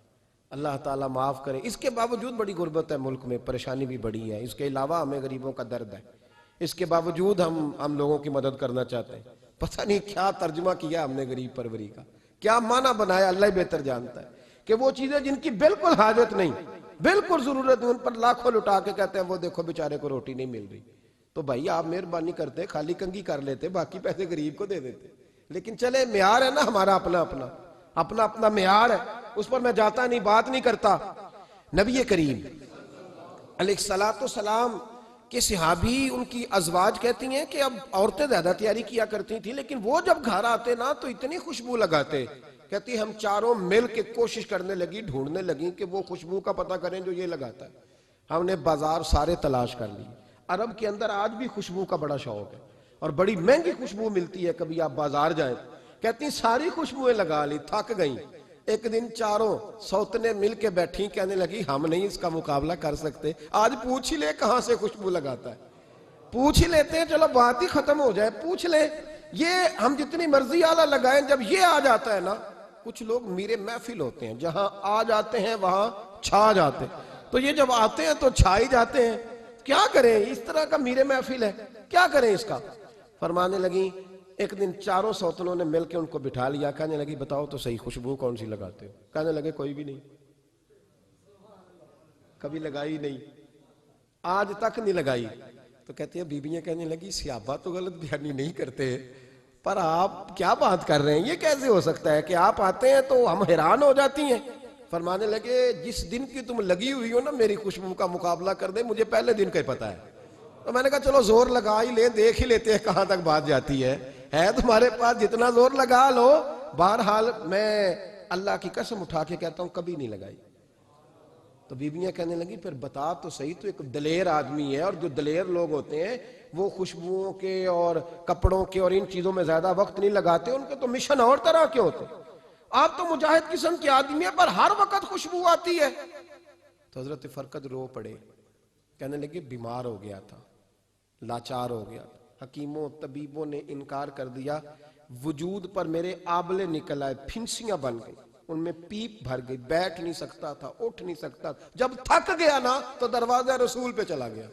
A: اللہ تعالیٰ معاف کرے. اس کے باوجود بڑی غربت ہے ملک میں، پریشانی بھی بڑی ہے. اس کے علاوہ ہمیں غریبوں کا درد ہے، اس کے باوجود ہم لوگوں کی مدد کرنا چاہتے ہیں. پتہ نہیں کیا ترجمہ کیا ہم نے غریب پروری کا، کیا معنی بنایا، اللہ ہی بہتر جانتا ہے. کہ وہ چیزیں جن کی بالکل حاجت نہیں، بالکل ضرورت نہیں، ان پر لاکھوں لٹا کے کہتے ہیں وہ دیکھو بیچارے کو روٹی نہیں مل رہی. تو بھائی آپ مہربانی کرتے خالی کنگھی کر لیتے، باقی پیسے غریب کو دے دیتے. لیکن چلے معیار ہے نا ہمارا اپنا معیار ہے، اس پر میں جاتا نہیں، بات نہیں کرتا. نبی کریم علیہ السلام کہ صحابی ان کی ازواج کہتی ہیں کہ اب عورتیں زیادہ تیاری کیا کرتی تھیں، لیکن وہ جب گھر آتے نا تو اتنی خوشبو لگاتے. کہتی ہم چاروں مل کے کوشش کرنے لگی، ڈھونڈنے لگی کہ وہ خوشبو کا پتہ کریں جو یہ لگاتا ہے. ہم نے بازار سارے تلاش کر لی. عرب کے اندر آج بھی خوشبو کا بڑا شوق ہے اور بڑی مہنگی خوشبو ملتی ہے، کبھی آپ بازار جائیں. کہتی ساری خوشبوئیں لگا لی، تھک گئیں. ایک دن چاروں سوتنے مل کے بیٹھی، کہنے لگی ہم نہیں اس کا مقابلہ کر سکتے، آج پوچھ ہی لے کہاں سے خوشبو لگاتا ہے، پوچھ ہی لیتے ہیں، چلو بات ہی ختم ہو جائے، پوچھ لیں۔ یہ ہم جتنی مرضی آلہ لگائیں، جب یہ آ جاتا ہے نا، کچھ لوگ میرے محفل ہوتے ہیں، جہاں آ جاتے ہیں وہاں چھا جاتے ہیں، تو یہ جب آتے ہیں تو چھا ہی جاتے ہیں، کیا کریں، اس طرح کا میرے محفل ہے، کیا کریں اس کا۔ فرمانے لگی ایک دن چاروں سوتنوں نے مل کے ان کو بٹھا لیا، کہنے لگی بتاؤ تو صحیح خوشبو کون سی لگاتے ہو؟ کہنے لگے کوئی بھی نہیں، کبھی لگائی نہیں، آج تک نہیں لگائی۔ تو کہتے ہیں بیویاں کہنے لگی صحابہ تو غلط بیانی نہیں کرتے، پر آپ کیا بات کر رہے ہیں، یہ کیسے ہو سکتا ہے کہ آپ آتے ہیں تو ہم حیران ہو جاتی ہیں۔ فرمانے لگے جس دن کی تم لگی ہوئی ہو نا میری خوشبو کا مقابلہ کر دے، مجھے پہلے دن کا ہی پتا ہے۔ تو میں نے کہا چلو زور لگا ہی لیں، دیکھ ہی لیتے ہیں کہاں تک بات جاتی ہے تمہارے پاس جتنا زور لگا لو۔ بہرحال میں اللہ کی قسم اٹھا کے کہتا ہوں کبھی نہیں لگائی۔ تو بیویاں کہنے لگی پھر بتا تو صحیح، تو ایک دلیر آدمی ہے، اور جو دلیر لوگ ہوتے ہیں وہ خوشبوؤں کے اور کپڑوں کے اور ان چیزوں میں زیادہ وقت نہیں لگاتے، ان کے تو مشن اور طرح کے ہوتے ہیں، آپ تو مجاہد قسم کے آدمی ہیں پر ہر وقت خوشبو آتی ہے۔ تو حضرت فرقد رو پڑے، کہنے لگے بیمار ہو گیا تھا، لاچار ہو گیا تھا، حکیموں طبیبوں نے انکار کر دیا، وجود پر میرے آبلے نکل آئے، پھنسیاں بن گئی، ان میں پیپ بھر گئی، بیٹھ نہیں سکتا تھا، اٹھ نہیں سکتا تھا۔ جب تھک گیا نا تو دروازہ رسول پہ چلا گیا،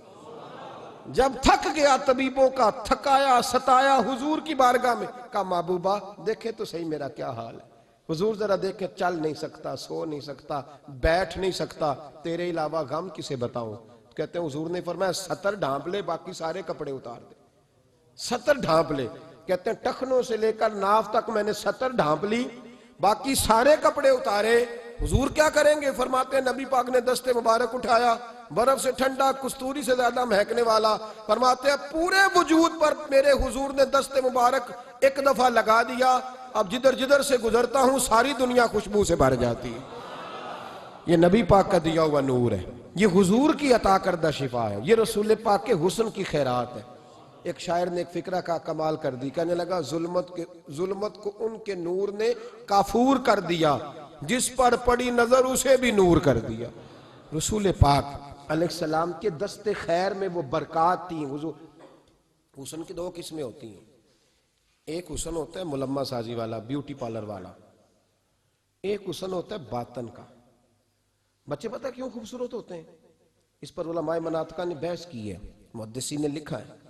A: جب تھک گیا طبیبوں کا تھکایا ستایا حضور کی بارگاہ میں، کہا محبوبہ دیکھے تو صحیح میرا کیا حال ہے۔ حضور ذرا دیکھے، چل نہیں سکتا، سو نہیں سکتا، بیٹھ نہیں سکتا، تیرے علاوہ غم کسے بتاؤں۔ کہتے ہیں حضور نے فرمایا ستر ڈھانپ لے، باقی سارے کپڑے اتار دے، ستر ڈھانپ لے۔ کہتے ہیں ٹخنوں سے لے کر ناف تک میں نے ستر ڈھانپ لی، باقی سارے کپڑے اتارے۔ حضور کیا کریں گے؟ فرماتے ہیں نبی پاک نے دست مبارک اٹھایا، برف سے ٹھنڈا، کستوری سے زیادہ مہکنے والا، فرماتے ہیں پورے وجود پر میرے حضور نے دست مبارک ایک دفعہ لگا دیا، اب جدھر جدھر سے گزرتا ہوں ساری دنیا خوشبو سے بھر جاتی ہے۔ یہ نبی پاک کا دیا ہوا نور ہے، یہ حضور کی عطا کردہ شفا ہے، یہ رسول پاک کے حسن کی خیرات ہے۔ ایک شاعر نے ایک فقرہ کا کمال کر دی، کہنے لگا ظلمت کو ان کے نور نے کافور کر دیا، جس پر پڑی نظر اسے بھی نور کر دیا۔ رسول پاک علیہ السلام کے دست خیر میں وہ برکات تھی۔ حسن کی دو قسمیں ہوتی ہیں، ایک حسن ہوتا ہے ملمہ سازی والا، بیوٹی پارلر والا، ایک حسن ہوتا ہے باطن کا۔ بچے پتہ کیوں خوبصورت ہوتے ہیں؟ اس پر علماء مناطقہ نے بحث کی ہے، محدثین نے لکھا ہے۔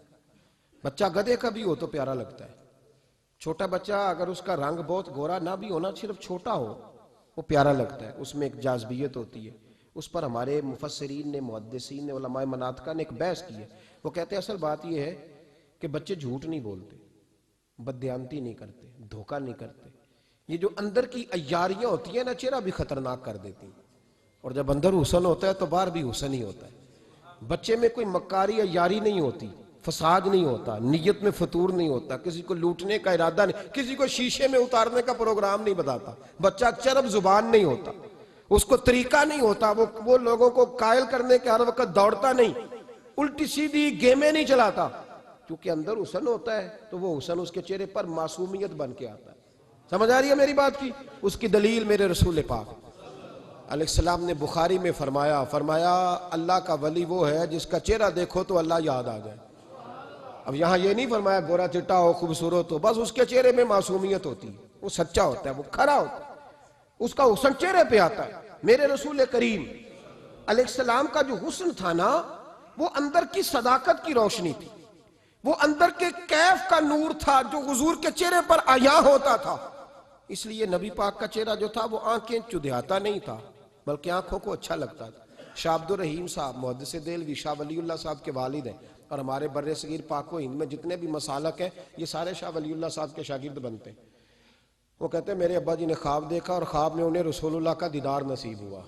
A: بچہ گدھے کا بھی ہو تو پیارا لگتا ہے، چھوٹا بچہ اگر اس کا رنگ بہت گورا نہ بھی ہونا، صرف چھوٹا ہو وہ پیارا لگتا ہے، اس میں ایک جاذبیت ہوتی ہے۔ اس پر ہمارے مفسرین نے، محدثین نے، علماء مناطقہ نے ایک بحث کی ہے۔ وہ کہتے ہیں اصل بات یہ ہے کہ بچے جھوٹ نہیں بولتے، بددیانتی نہیں کرتے، دھوکہ نہیں کرتے، یہ جو اندر کی عیاریاں ہوتی ہیں نا چہرہ بھی خطرناک کر دیتی ہیں، اور جب اندر حسن ہوتا ہے تو باہر بھی حسن ہی ہوتا ہے۔ بچے میں کوئی مکاری عیاری نہیں ہوتی، فساد نہیں ہوتا، نیت میں فطور نہیں ہوتا، کسی کو لوٹنے کا ارادہ نہیں، کسی کو شیشے میں اتارنے کا پروگرام نہیں بتاتا، بچہ چرب زبان نہیں ہوتا، اس کو طریقہ نہیں ہوتا، وہ لوگوں کو قائل کرنے کے ہر وقت دوڑتا نہیں، الٹی سیدھی گیمیں نہیں چلاتا، کیونکہ اندر حسن ہوتا ہے تو وہ حسن اس کے چہرے پر معصومیت بن کے آتا ہے۔ سمجھ آ رہی ہے میری بات کی؟ اس کی دلیل میرے رسول پاک علیہ السلام نے بخاری میں فرمایا اللہ کا ولی وہ ہے جس کا چہرہ دیکھو تو اللہ یاد آ جائے۔ اب یہاں یہ نہیں فرمایا گورا چٹا ہو، خوبصورت ہو، بس اس کے چہرے میں معصومیت ہوتی ہے، وہ سچا ہوتا ہے، وہ کھرا ہوتا ہے، اس کا حسن چہرے پہ آتا ہے۔ میرے رسول کریم علیہ السلام کا جو حسن تھا نا، وہ اندر کی صداقت کی روشنی تھی، وہ اندر کے کیف کا نور تھا جو حضور کے چہرے پر عیاں ہوتا تھا۔ اس لیے نبی پاک کا چہرہ جو تھا وہ آنکھیں چدھیاتا نہیں تھا، بلکہ آنکھوں کو اچھا لگتا تھا۔ شاہ عبد الرحیم صاحب محدث دہلوی شاہ ولی اللہ صاحب کے والد ہیں، اور ہمارے بر صغیر پاک و ہند میں جتنے بھی مسالک ہیں یہ سارے شاہ ولی اللہ صاحب کے شاگرد بنتے ہیں۔ وہ کہتے ہیں میرے ابا جی نے خواب دیکھا اور خواب میں انہیں رسول اللہ کا دیدار نصیب ہوا۔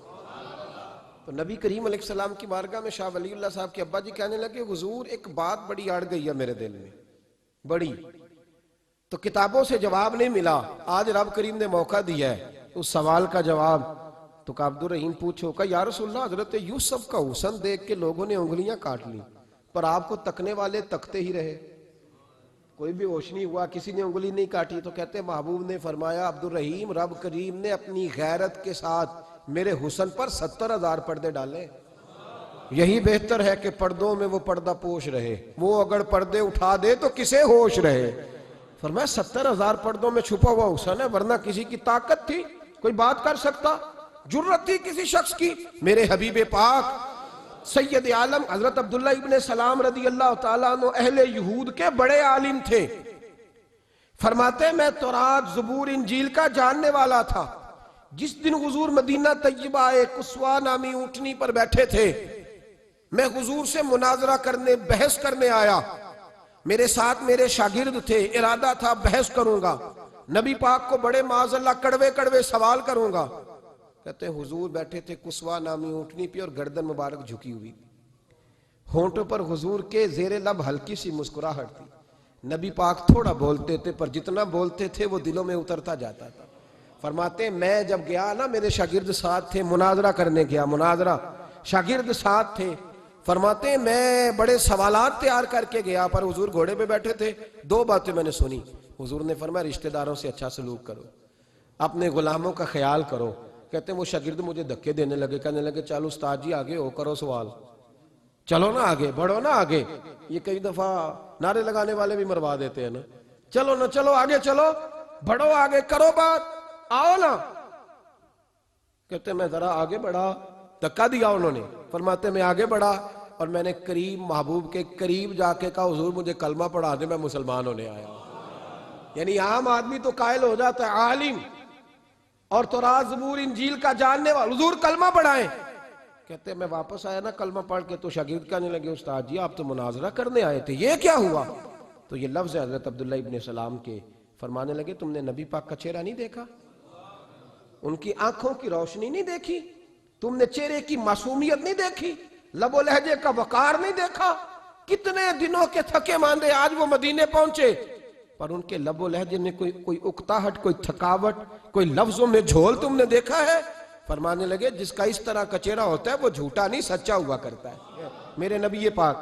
A: تو نبی کریم علیہ السلام کی بارگاہ میں شاہ ولی اللہ صاحب کے ابا جی کہنے لگے حضور ایک بات بڑی اڑ گئی ہے میرے دل میں، بڑی، تو کتابوں سے جواب نہیں ملا، آج رب کریم نے موقع دیا ہے اس سوال کا جواب۔ تو کہ عبد الرحیم پوچھو کہ یا رسول اللہ حضرت یوسف کا حسن دیکھ کے لوگوں نے انگلیاں کاٹ لی، پر آپ کو تکنے والے تکتے ہی رہے۔ کوئی بھی ہوش نہیں ہوا, کسی نے انگلی نہیں کاٹی. تو کہتے محبوب نے فرمایا عبد الرحیم رب کریم نے اپنی غیرت کے ساتھ میرے حسن پر 70,000 پردے ڈالے. یہی بہتر ہے کہ پردوں میں وہ پردہ پوش رہے, وہ اگر پردے اٹھا دے تو کسے ہوش رہے. فرمایا 70,000 پردوں میں چھپا ہوا حسن ہے, ورنہ کسی کی طاقت تھی کوئی بات کر سکتا, جرت تھی کسی شخص کی. میرے حبیب پاک سید عالم حضرت عبداللہ ابن سلام رضی اللہ تعالیٰ عنہ اہل یہود کے بڑے عالم تھے. فرماتے میں تورات زبور انجیل کا جاننے والا تھا. جس دن حضور مدینہ طیبہ قصوہ نامی اونٹنی پر بیٹھے تھے, میں حضور سے مناظرہ کرنے بحث کرنے آیا. میرے ساتھ میرے شاگرد تھے, ارادہ تھا بحث کروں گا, نبی پاک کو بڑے معاذ اللہ کڑوے کڑوے سوال کروں گا. کہتے ہیں حضور بیٹھے تھے قصوہ نامی اونٹنی پہ اور گردن مبارک جھکی ہوئی, ہونٹوں پر حضور کے زیر لب ہلکی سی مسکراہٹ تھی. نبی پاک تھوڑا بولتے تھے پر جتنا بولتے تھے وہ دلوں میں اترتا جاتا تھا. فرماتے ہیں میں جب گیا نا, میرے شاگرد ساتھ تھے, مناظرہ کرنے گیا, مناظرہ شاگرد ساتھ تھے. فرماتے ہیں میں بڑے سوالات تیار کر کے گیا پر حضور گھوڑے پہ بیٹھے تھے. 2 باتیں میں نے سنی. حضور نے فرمایا رشتہ داروں سے اچھا سلوک کرو, اپنے غلاموں کا خیال کرو. کہتے ہیں وہ شاگرد مجھے دھکے دینے لگے, کہنے لگے چلو استاد جی آگے ہو, کرو سوال, چلو نا آگے, بڑھو نا آگے. یہ کئی دفعہ نعرے لگانے والے بھی مروا دیتے ہیں نا, چلو نا چلو آگے, چلو بڑھو آگے, کرو بات, آؤ نا. کہتے ہیں میں ذرا آگے بڑھا, دھکا دیا انہوں نے. فرماتے میں آگے بڑھا اور میں نے قریب محبوب کے قریب جا کے کہا حضور مجھے کلمہ پڑھا دے, میں مسلمان ہونے آیا. یعنی عام آدمی تو قائل ہو جاتا ہے, عالم اور تورات زبور انجیل کا جاننے والا, حضور کلمہ پڑھائیں. کہتے ہیں میں واپس آیا نا کلمہ پڑھ کے, تو شاگرد کہنے لگے استاد جی آپ تو مناظرہ کرنے آئے تھے, یہ کیا ہوا؟ تو یہ لفظ ہے حضرت عبداللہ ابن سلام کے. فرمانے لگے تم نے نبی پاک کا چہرہ نہیں دیکھا, ان کی آنکھوں کی روشنی نہیں دیکھی, تم نے چہرے کی معصومیت نہیں دیکھی, لب و لہجے کا وقار نہیں دیکھا. کتنے دنوں کے تھکے ماندے آج وہ مدینے پہنچے, پر ان کے لب و لہجے میں کوئی اکتاہٹ, کوئی تھکاوٹ, کوئی لفظوں میں جھول تم نے دیکھا ہے؟ فرمانے لگے جس کا اس طرح کا چہرہ ہوتا ہے وہ جھوٹا نہیں سچا ہوا کرتا ہے. میرے نبی پاک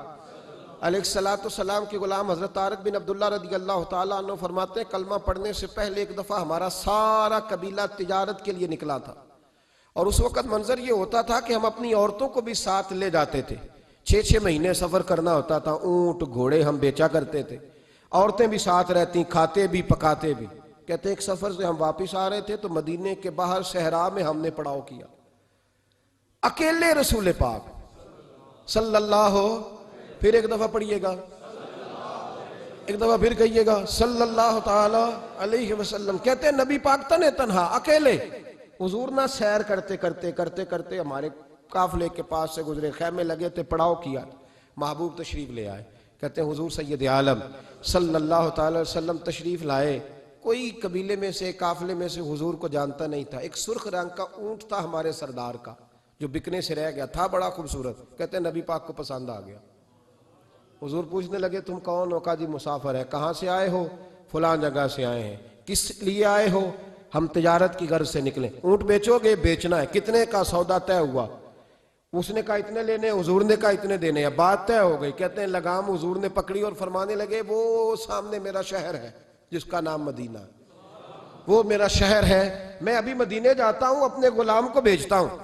A: علیہ السلام کے غلام حضرت طارق بن عبداللہ رضی اللہ تعالیٰ عنہ فرماتے ہیں کلمہ پڑھنے سے پہلے ایک دفعہ ہمارا سارا قبیلہ تجارت کے لیے نکلا تھا, اور اس وقت منظر یہ ہوتا تھا کہ ہم اپنی عورتوں کو بھی ساتھ لے جاتے تھے. 6 مہینے سفر کرنا ہوتا تھا, اونٹ گھوڑے ہم بیچا کرتے تھے, عورتیں بھی ساتھ رہتی, کھاتے بھی پکاتے بھی. کہتے ہیں ایک سفر سے ہم واپس آ رہے تھے تو مدینے کے باہر صحرا میں ہم نے پڑاؤ کیا, اکیلے رسول پاک صلی اللہ, پھر ایک دفعہ پڑھیے گا, ایک دفعہ پھر کہیے گا صلی اللہ تعالی علیہ وسلم. کہتے ہیں نبی پاک تنے تنہا اکیلے. حضور نہ سیر کرتے کرتے کرتے کرتے ہمارے قافلے کے پاس سے گزرے, خیمے لگے تھے, پڑاؤ کیا, محبوب تشریف لے آئے. کہتے ہیں حضور سید عالم صلی اللہ تعالی وسلم تشریف لائے. کوئی قبیلے میں سے, قافلے میں سے حضور کو جانتا نہیں تھا. ایک سرخ رنگ کا اونٹ تھا ہمارے سردار کا جو بکنے سے رہ گیا تھا, بڑا خوبصورت. کہتے ہیں نبی پاک کو پسند آ گیا. حضور پوچھنے لگے تم کون ہو؟ کہا جی مسافر ہے. کہاں سے آئے ہو؟ فلاں جگہ سے آئے ہیں. کس لیے آئے ہو؟ ہم تجارت کی غرض سے نکلے. اونٹ بیچو گے؟ بیچنا ہے. کتنے کا سودا طے ہوا؟ اس نے کہا اتنے لینے, حضور نے کہا اتنے دینے ہیں. بات طے ہو گئی. کہتے ہیں لگام حضور نے پکڑی اور فرمانے لگے وہ سامنے میرا شہر ہے جس کا نام مدینہ, وہ میرا شہر ہے, میں ابھی مدینے جاتا ہوں, اپنے غلام کو بھیجتا ہوں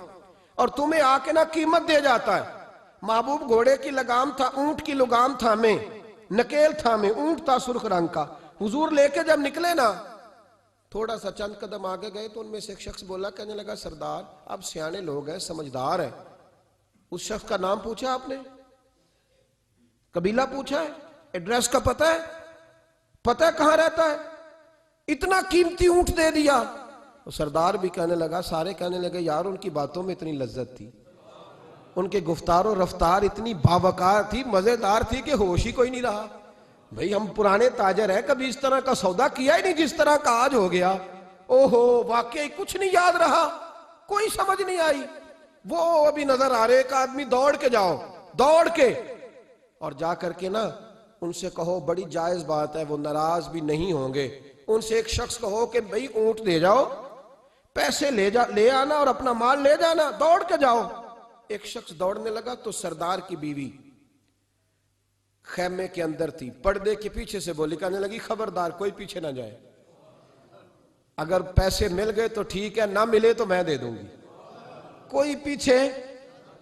A: اور تمہیں آ کے نہ قیمت دے جاتا ہے. محبوب گھوڑے کی لگام تھا, اونٹ کی لگام تھا, میں نکیل تھا, میں اونٹ تھا سرخ رنگ کا. حضور لے کے جب نکلے نا, تھوڑا سا چند قدم آگے گئے تو ان میں سے ایک شخص بولا, کہنے لگا سردار آپ سیانے لوگ ہیں, سمجھدار ہیں. اس شخص کا نام پوچھا آپ نے, قبیلہ پوچھا ہے, ایڈریس کا پتہ ہے, پتہ ہے کہاں رہتا ہے, اتنا قیمتی اونٹ دے دیا. سردار بھی کہنے لگا, سارے کہنے لگے یار ان کی باتوں میں اتنی لذت تھی, ان کے گفتار و رفتار اتنی باوقار تھی, مزیدار تھی کہ ہوش ہی کوئی نہیں رہا. بھئی ہم پرانے تاجر ہیں, کبھی اس طرح کا سودا کیا ہی نہیں جس طرح کا آج ہو گیا. اوہو واقعی کچھ نہیں یاد رہا, کوئی سمجھ نہیں آئی. وہ ابھی نظر آ رہے, ایک آدمی دوڑ کے جاؤ, دوڑ کے اور جا کر کے نا ان سے کہو, بڑی جائز بات ہے, وہ ناراض بھی نہیں ہوں گے. ان سے ایک شخص کہو کہ بھئی اونٹ دے جاؤ, پیسے لے آنا اور اپنا مال لے جانا, دوڑ کے جاؤ. ایک شخص دوڑنے لگا تو سردار کی بیوی خیمے کے اندر تھی، پردے کے پیچھے سے بولی، کہنے لگی خبردار کوئی پیچھے نہ جائے، اگر پیسے مل گئے تو ٹھیک ہے، نہ ملے تو میں دے دوں گی، کوئی پیچھے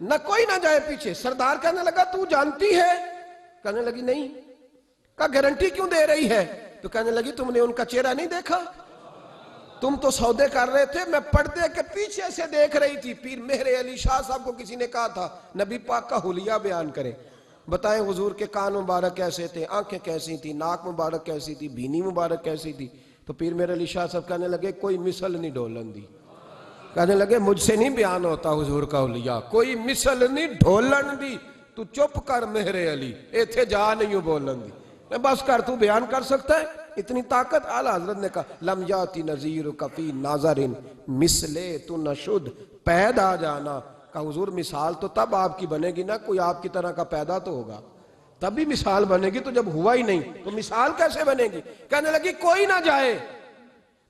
A: نہ، کوئی نہ جائے پیچھے۔ سردار کہنے لگا تو جانتی ہے؟ کہنے لگی نہیں۔ کہا گارنٹی کیوں دے رہی ہے؟ تو کہنے لگی تم نے ان کا چہرہ نہیں دیکھا؟ تم تو سودے کر رہے تھے، میں پردے کے پیچھے سے دیکھ رہی تھی۔ پیر مہر علی شاہ صاحب کو کسی نے کہا تھا نبی پاک کا حلیہ بیان کریں، بتائیں حضور کے کان مبارک کیسے تھے، آنکھیں کیسی تھی، ناک مبارک کیسی تھی، بینی مبارک کیسی تھی؟ تو پیر مہر علی شاہ صاحب کہنے لگے کوئی مثل نہیں ڈھولن دی، کہنے لگے مجھ سے نہیں بیان ہوتا حضور کا حلیہ، کوئی مثل نہیں ڈھولن دی، تو چپ کر مہر علی، ایتھے جا نہیں ہوں بولن دی، بس کر، تو بیان کر سکتا ہے؟ اتنی طاقت۔ اعلیٰ حضرت نے کہا لم یاتی نذیرک فی ناظر مثلے تو نشد، پیدا جانا۔ کہا حضور مثال تو تب آپ کی بنے گی نا، کوئی آپ کی طرح کا پیدا تو ہوگا، تب بھی مثال بنے گی، تو جب ہوا ہی نہیں تو مثال کیسے بنے گی؟ کہنے لگی کوئی نہ جائے،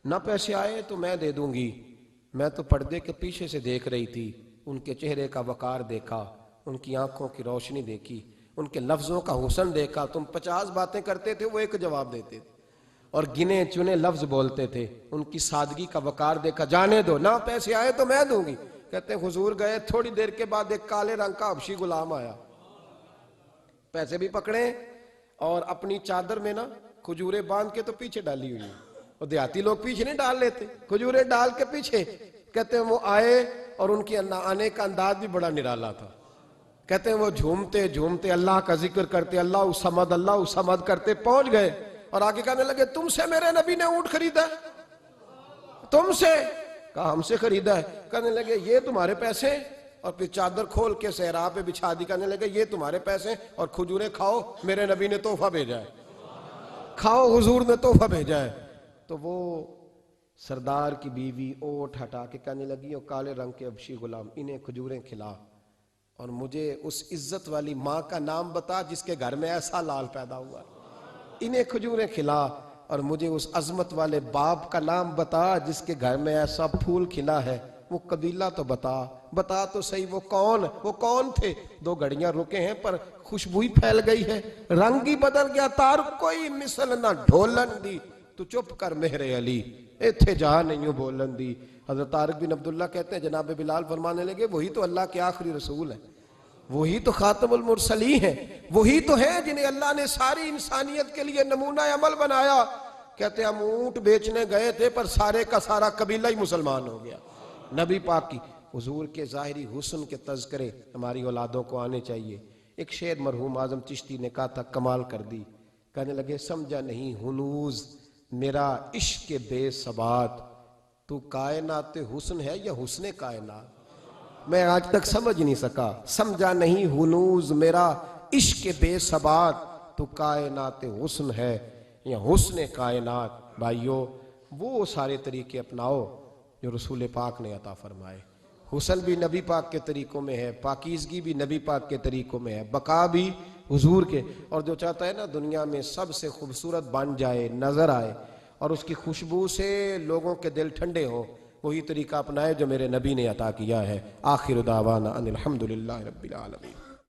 A: نہ پیسے آئے تو میں دے دوں گی، میں تو پردے کے پیچھے سے دیکھ رہی تھی، ان کے چہرے کا وقار دیکھا، ان کی آنکھوں کی روشنی دیکھی، ان کے لفظوں کا حسن دیکھا۔ تم 50 باتیں کرتے تھے، وہ ایک جواب دیتے تھے، اور گنے چنے لفظ بولتے تھے، ان کی سادگی کا وقار دیکھا۔ جانے دو، نہ پیسے آئے تو میں دوں گی۔ کہتے ہیں حضور گئے، تھوڑی دیر کے بعد ایک کالے رنگ کا حبشی غلام آیا، پیسے بھی پکڑے اور اپنی چادر میں نا کھجوریں باندھ کے تو پیچھے ڈالی ہوئی، اور دیہاتی لوگ پیچھے نہیں ڈال لیتے، کھجوریں ڈال کے پیچھے۔ کہتے ہیں وہ آئے اور ان کے آنے کا انداز بھی بڑا نرالا تھا۔ کہتے ہیں وہ جھومتے جھومتے اللہ کا ذکر کرتے، اللہ صمد کرتے پہنچ گئے، اور آگے کہنے لگے تم سے میرے نبی نے اونٹ خریدا ہے؟ تم سے؟ کہا ہم سے خریدا ہے۔ کہنے لگے یہ تمہارے پیسے؟ اور پھر چادر کھول کے صحرا پہ بچھا دی، کہنے لگے یہ تمہارے پیسے، اور کھجوریں کھاؤ، میرے نبی نے تحفہ بھیجا ہے، کھاؤ، حضور نے تحفہ بھیجا ہے۔ تو وہ سردار کی بیوی اوٹ ہٹا کے کہنے لگی وہ کالے رنگ کے حبشی غلام، انہیں کھجوریں کھلا، اور مجھے اس عزت والی ماں کا نام بتا جس کے گھر میں ایسا لال پیدا ہوا، انہیں کھجوریں کھلا، اور مجھے اس عظمت والے باپ کا نام بتا جس کے گھر میں ایسا پھول کھلا ہے، وہ قبیلہ تو بتا تو صحیح، وہ کون تھے؟ 2 گھڑیاں رکے ہیں پر خوشبو ہی پھیل گئی ہے، رنگ ہی بدل گیا، تار کوئی مثل نہ ڈھولن دی، تو چپ کر مہر علی، ایتھے جا نہیں ہوں بولن دی۔ حضرت طارق بن عبداللہ کہتے ہیں جناب بلال فرمانے لگے وہی تو اللہ کے آخری رسول ہیں، وہی تو خاتم المرسلین ہیں، وہی تو ہیں جنہیں اللہ نے ساری انسانیت کے لیے نمونہ عمل بنایا۔ کہتے ہیں ہم اونٹ بیچنے گئے تھے پر سارے کا سارا قبیلہ ہی مسلمان ہو گیا۔ نبی پاک کی حضور کے ظاہری حسن کے تذکرے ہماری اولادوں کو آنے چاہیے۔ ایک شعر مرحوم اعظم چشتی نے کہا تھا، کمال کر دی، کہنے لگے سمجھا نہیں ہنوز میرا عشق بے ثبات، تو کائنات حسن ہے یا حسن کائنات؟ میں آج تک سمجھ نہیں سکا، سمجھا نہیں ہنوز میرا عشق بے ثبات، تو کائنات حسن ہے یا حسن کائنات۔ بھائیو وہ سارے طریقے اپناؤ جو رسول پاک نے عطا فرمائے، حسن بھی نبی پاک کے طریقوں میں ہے، پاکیزگی بھی نبی پاک کے طریقوں میں ہے، بقا بھی حضور کے۔ اور جو چاہتا ہے نا دنیا میں سب سے خوبصورت بن جائے، نظر آئے، اور اس کی خوشبو سے لوگوں کے دل ٹھنڈے ہوں، وہی طریقہ اپنائے جو میرے نبی نے عطا کیا ہے۔ آخر دعوانا ان الحمدللہ رب العالمین۔